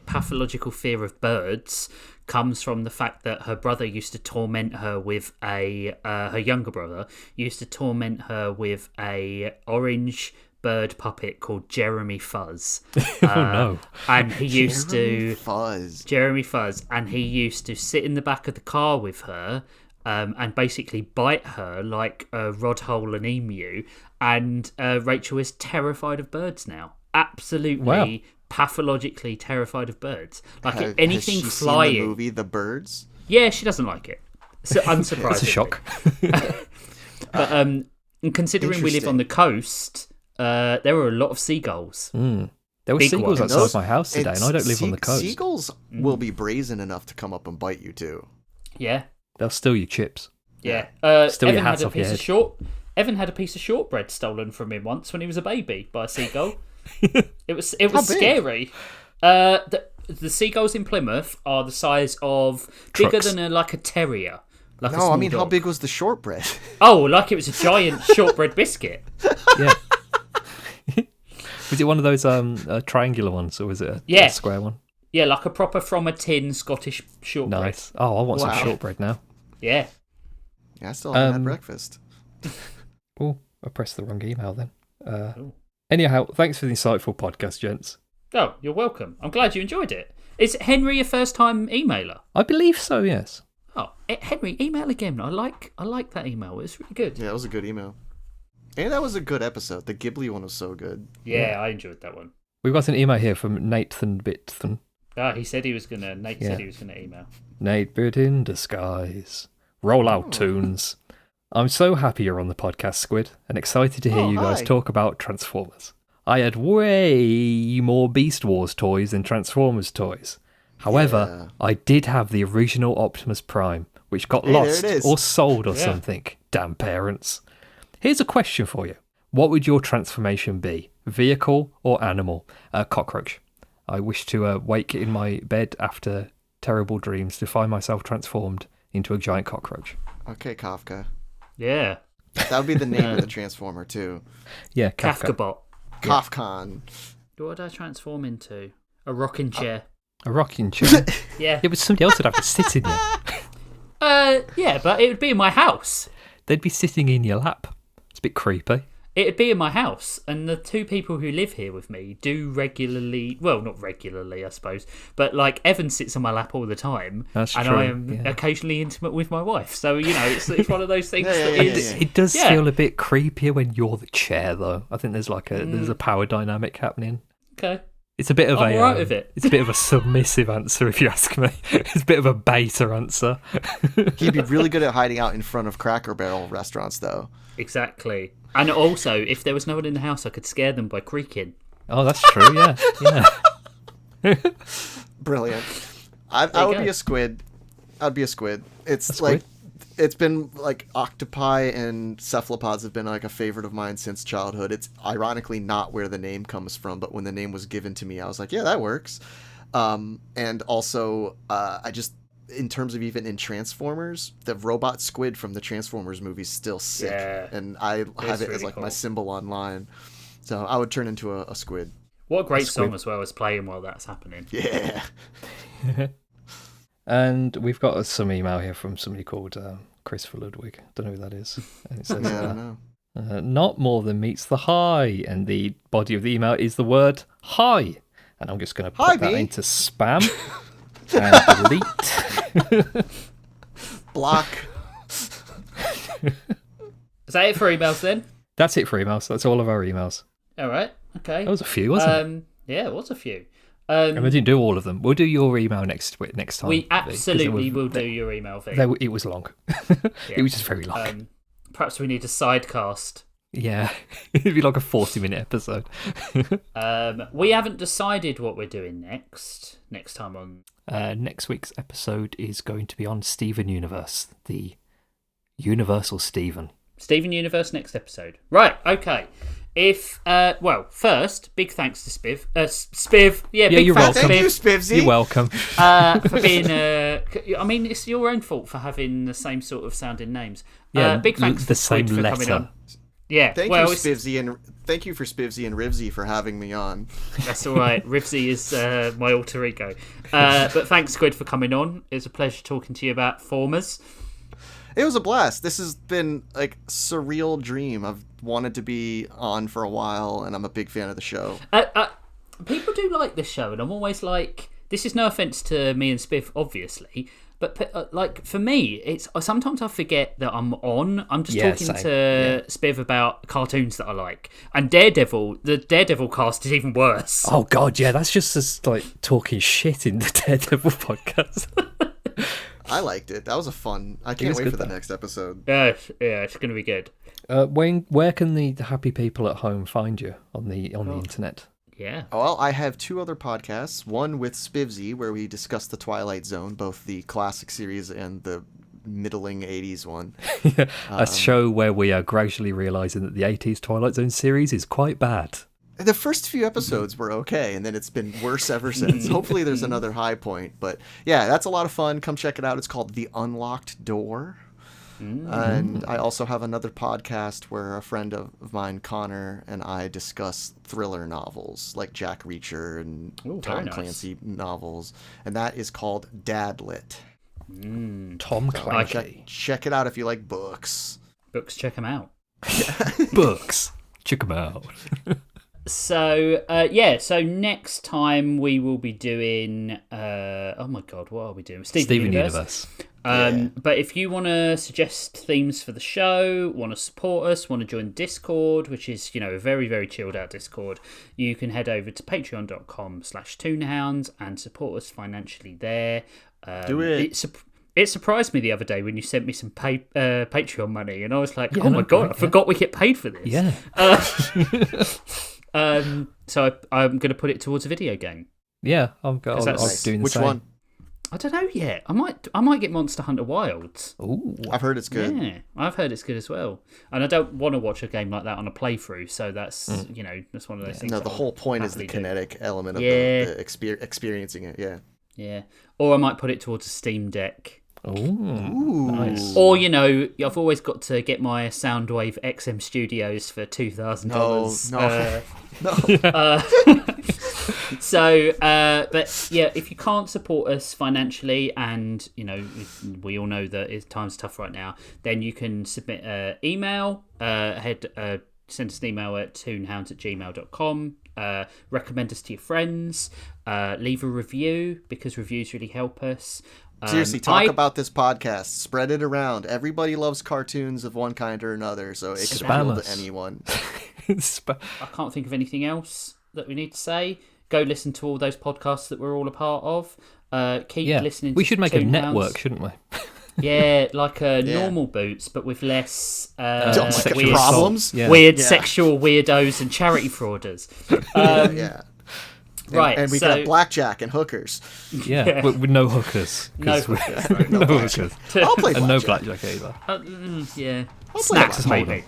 pathological fear of birds comes from the fact that her brother used to torment her with her younger brother used to torment her with a orange bird puppet called Jeremy Fuzz. No. And he used Jeremy Fuzz, and he used to sit in the back of the car with her and basically bite her like a rod-hole and emu. And Rachel is terrified of birds now. Absolutely pathologically terrified of birds. Like anything has she flying. Seen the movie The Birds? Yeah, she doesn't like it. So unsurprisingly. That's a shock. But considering we live on the coast, there were a lot of seagulls. There were seagulls outside my house today, and I don't live on the coast. Seagulls will be brazen enough to come up and bite you too. Yeah. They'll steal your chips. Yeah. Steal your hats off your head. Evan had a piece of shortbread stolen from him once when he was a baby by a seagull. It was scary. The seagulls in Plymouth are the size of bigger than a terrier. Like no, I mean, how big was the shortbread? Oh, like it was a giant shortbread biscuit. Yeah. Was it one of those triangular ones, or was it a square one? Yeah, like a proper from a tin Scottish shortbread. Nice. Oh, I want some shortbread now. Yeah. Yeah, I still haven't had breakfast. Oh, I pressed the wrong email then. Anyhow, thanks for the insightful podcast, gents. Oh, you're welcome. I'm glad you enjoyed it. Is Henry a first-time emailer? I believe so, yes. Oh, Henry, email again. I like that email. It's really good. Yeah, it was a good email. And that was a good episode. The Ghibli one was so good. Yeah, I enjoyed that one. We've got an email here from Nathan Bitton. He said he was gonna. Nate said he was gonna email. Nate Bit in disguise. Roll out tunes. I'm so happy you're on the podcast, Squid, and excited to hear you guys talk about Transformers. I had way more Beast Wars toys than Transformers toys. However, I did have the original Optimus Prime, which got lost or sold or something. Damn parents. Here's a question for you. What would your transformation be? Vehicle or animal? Cockroach. I wish to wake in my bed after terrible dreams to find myself transformed into a giant cockroach. Okay, Kafka. Yeah. That would be the name of the Transformer, too. Yeah, Kafka. Kafkabot. Kafkan. What would I transform into? A rocking chair. A rocking chair? Yeah. It was somebody else would have to sit in you. Yeah, but it would be in my house. They'd be sitting in your lap. It's a bit creepy. It'd be in my house, and the two people who live here with me do regularly, well, not regularly, I suppose, but like Evan sits on my lap all the time, That's and true, I am occasionally intimate with my wife. So, it's one of those things that is... It does feel a bit creepier when you're the chair, though. I think there's there's a power dynamic happening. Okay. It's a bit of I'm all right with it. It's a bit of a submissive answer, if you ask me. It's a bit of a beta answer. He'd be really good at hiding out in front of Cracker Barrel restaurants, though. Exactly. And also, if there was no one in the house, I could scare them by creaking. Oh, that's true, yeah. Brilliant. I would be a squid. I'd be a squid. It's like, it's been like octopi and cephalopods have been like a favorite of mine since childhood. It's ironically not where the name comes from, but when the name was given to me, I was like, yeah, that works. And also, I just, in terms of even in Transformers, the robot squid from the Transformers movie is still sick. Yeah, and I have it as like cool. My symbol online. So I would turn into a squid. What a great song as well as playing while that's happening. Yeah. And we've got some email here from somebody called Christopher Ludwig. Don't know who that is. And it says, I don't know. Not more than meets the high. And the body of the email is the word hi. And I'm just going to put that into spam and delete. Block. Is that it for emails then? That's it for emails. That's all of our emails. All right. Okay. That was a few, wasn't it? Yeah, it was a few. And we didn't do all of them. We'll do your email next time. We absolutely will do your email thing. It was long. It was just very long. Perhaps we need a sidecast. Yeah, it'd be like a 40-minute episode. We haven't decided what we're doing next time on. Next week's episode is going to be on Steven Universe, the Universal Steven. Steven Universe next episode. Right, okay. First, big thanks to Spiv. Spiv, big you're thanks, welcome. Thank you, Spivzy. You're welcome. For being, I mean, it's your own fault for having the same sort of sounding names. Big thanks to Squid for coming on. Yeah, thank you, Spivzy, and thank you for Spivzy and Rivzy for having me on. That's all right. Rivzy is my alter ego. But thanks, Squid, for coming on. It was a pleasure talking to you about Formers. It was a blast. This has been like a surreal dream. I've wanted to be on for a while, and I'm a big fan of the show. People do like this show, and I'm always like, this is no offense to me and Spiv, obviously, but like for me, it's sometimes I forget that I'm on. I'm just talking to Spiv about cartoons that I like, and Daredevil. The Daredevil cast is even worse. Oh God, yeah, that's just us like talking shit in the Daredevil podcast. I liked it. That was a fun. I can't wait for the next episode. Yeah, it's going to be good. Where can the happy people at home find you on the internet? Yeah. Well, I have two other podcasts. One with Spivzy, where we discuss the Twilight Zone, both the classic series and the middling 80s one. A show where we are gradually realising that the 80s Twilight Zone series is quite bad. The first few episodes were okay, and then it's been worse ever since. Hopefully there's another high point. But yeah, that's a lot of fun. Come check it out. It's called The Unlocked Door. And I also have another podcast where a friend of mine, Connor, and I discuss thriller novels like Jack Reacher and Tom Clancy novels. And that is called Dadlit. Tom Clancy. Check it out if you like books. Books, check them out. Books. Check them out. So, so next time we will be doing, oh my God, what are we doing? Steven Universe. But if you want to suggest themes for the show, want to support us, want to join Discord, which is, a very, very chilled out Discord, you can head over to patreon.com/Toonhounds and support us financially there. Do it. It surprised me the other day when you sent me some Patreon money, and I was like, I forgot we get paid for this. Yeah. So I'm going to put it towards a video game. Yeah, I'm doing the Which same. one? I don't know yet. I might get Monster Hunter Wilds. Ooh. I've heard it's good. Yeah, I've heard it's good as well. And I don't want to watch a game like that on a playthrough, so that's that's one of those things. No, the whole point is the kinetic element of the experiencing it. Yeah. Yeah. Or I might put it towards a Steam Deck. Ooh. Nice. Or I've always got to get my Soundwave XM Studios for $2,000. No. So, but yeah, if you can't support us financially, and we all know that time's tough right now, then you can submit an email. Send us an email at toonhounds@gmail.com. Recommend us to your friends. Leave a review, because reviews really help us. Seriously, talk about this podcast. Spread it around. Everybody loves cartoons of one kind or another, so it could appeal to anyone. I can't think of anything else that we need to say. Go listen to all those podcasts that we're all a part of. Keep listening. We should make a Toonhounds. network, shouldn't we? Yeah, like Normal Boots, but with less weird problems. Weird sexual weirdos and charity frauders. Right, and we got blackjack and hookers. Yeah, with no hookers. No hookers. No hookers. I'll play blackjack. And no blackjack either. Yeah. Snacks maybe.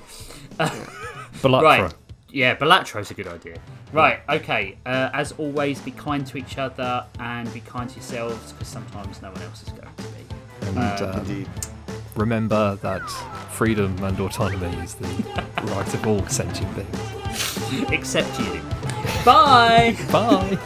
Balatro. Right. Yeah, Balatro's a good idea. Right, okay. As always, be kind to each other and be kind to yourselves, because sometimes no one else is going to be. And Indeed. Remember that freedom and autonomy is the right of all sentient beings. Except you. Bye! Bye!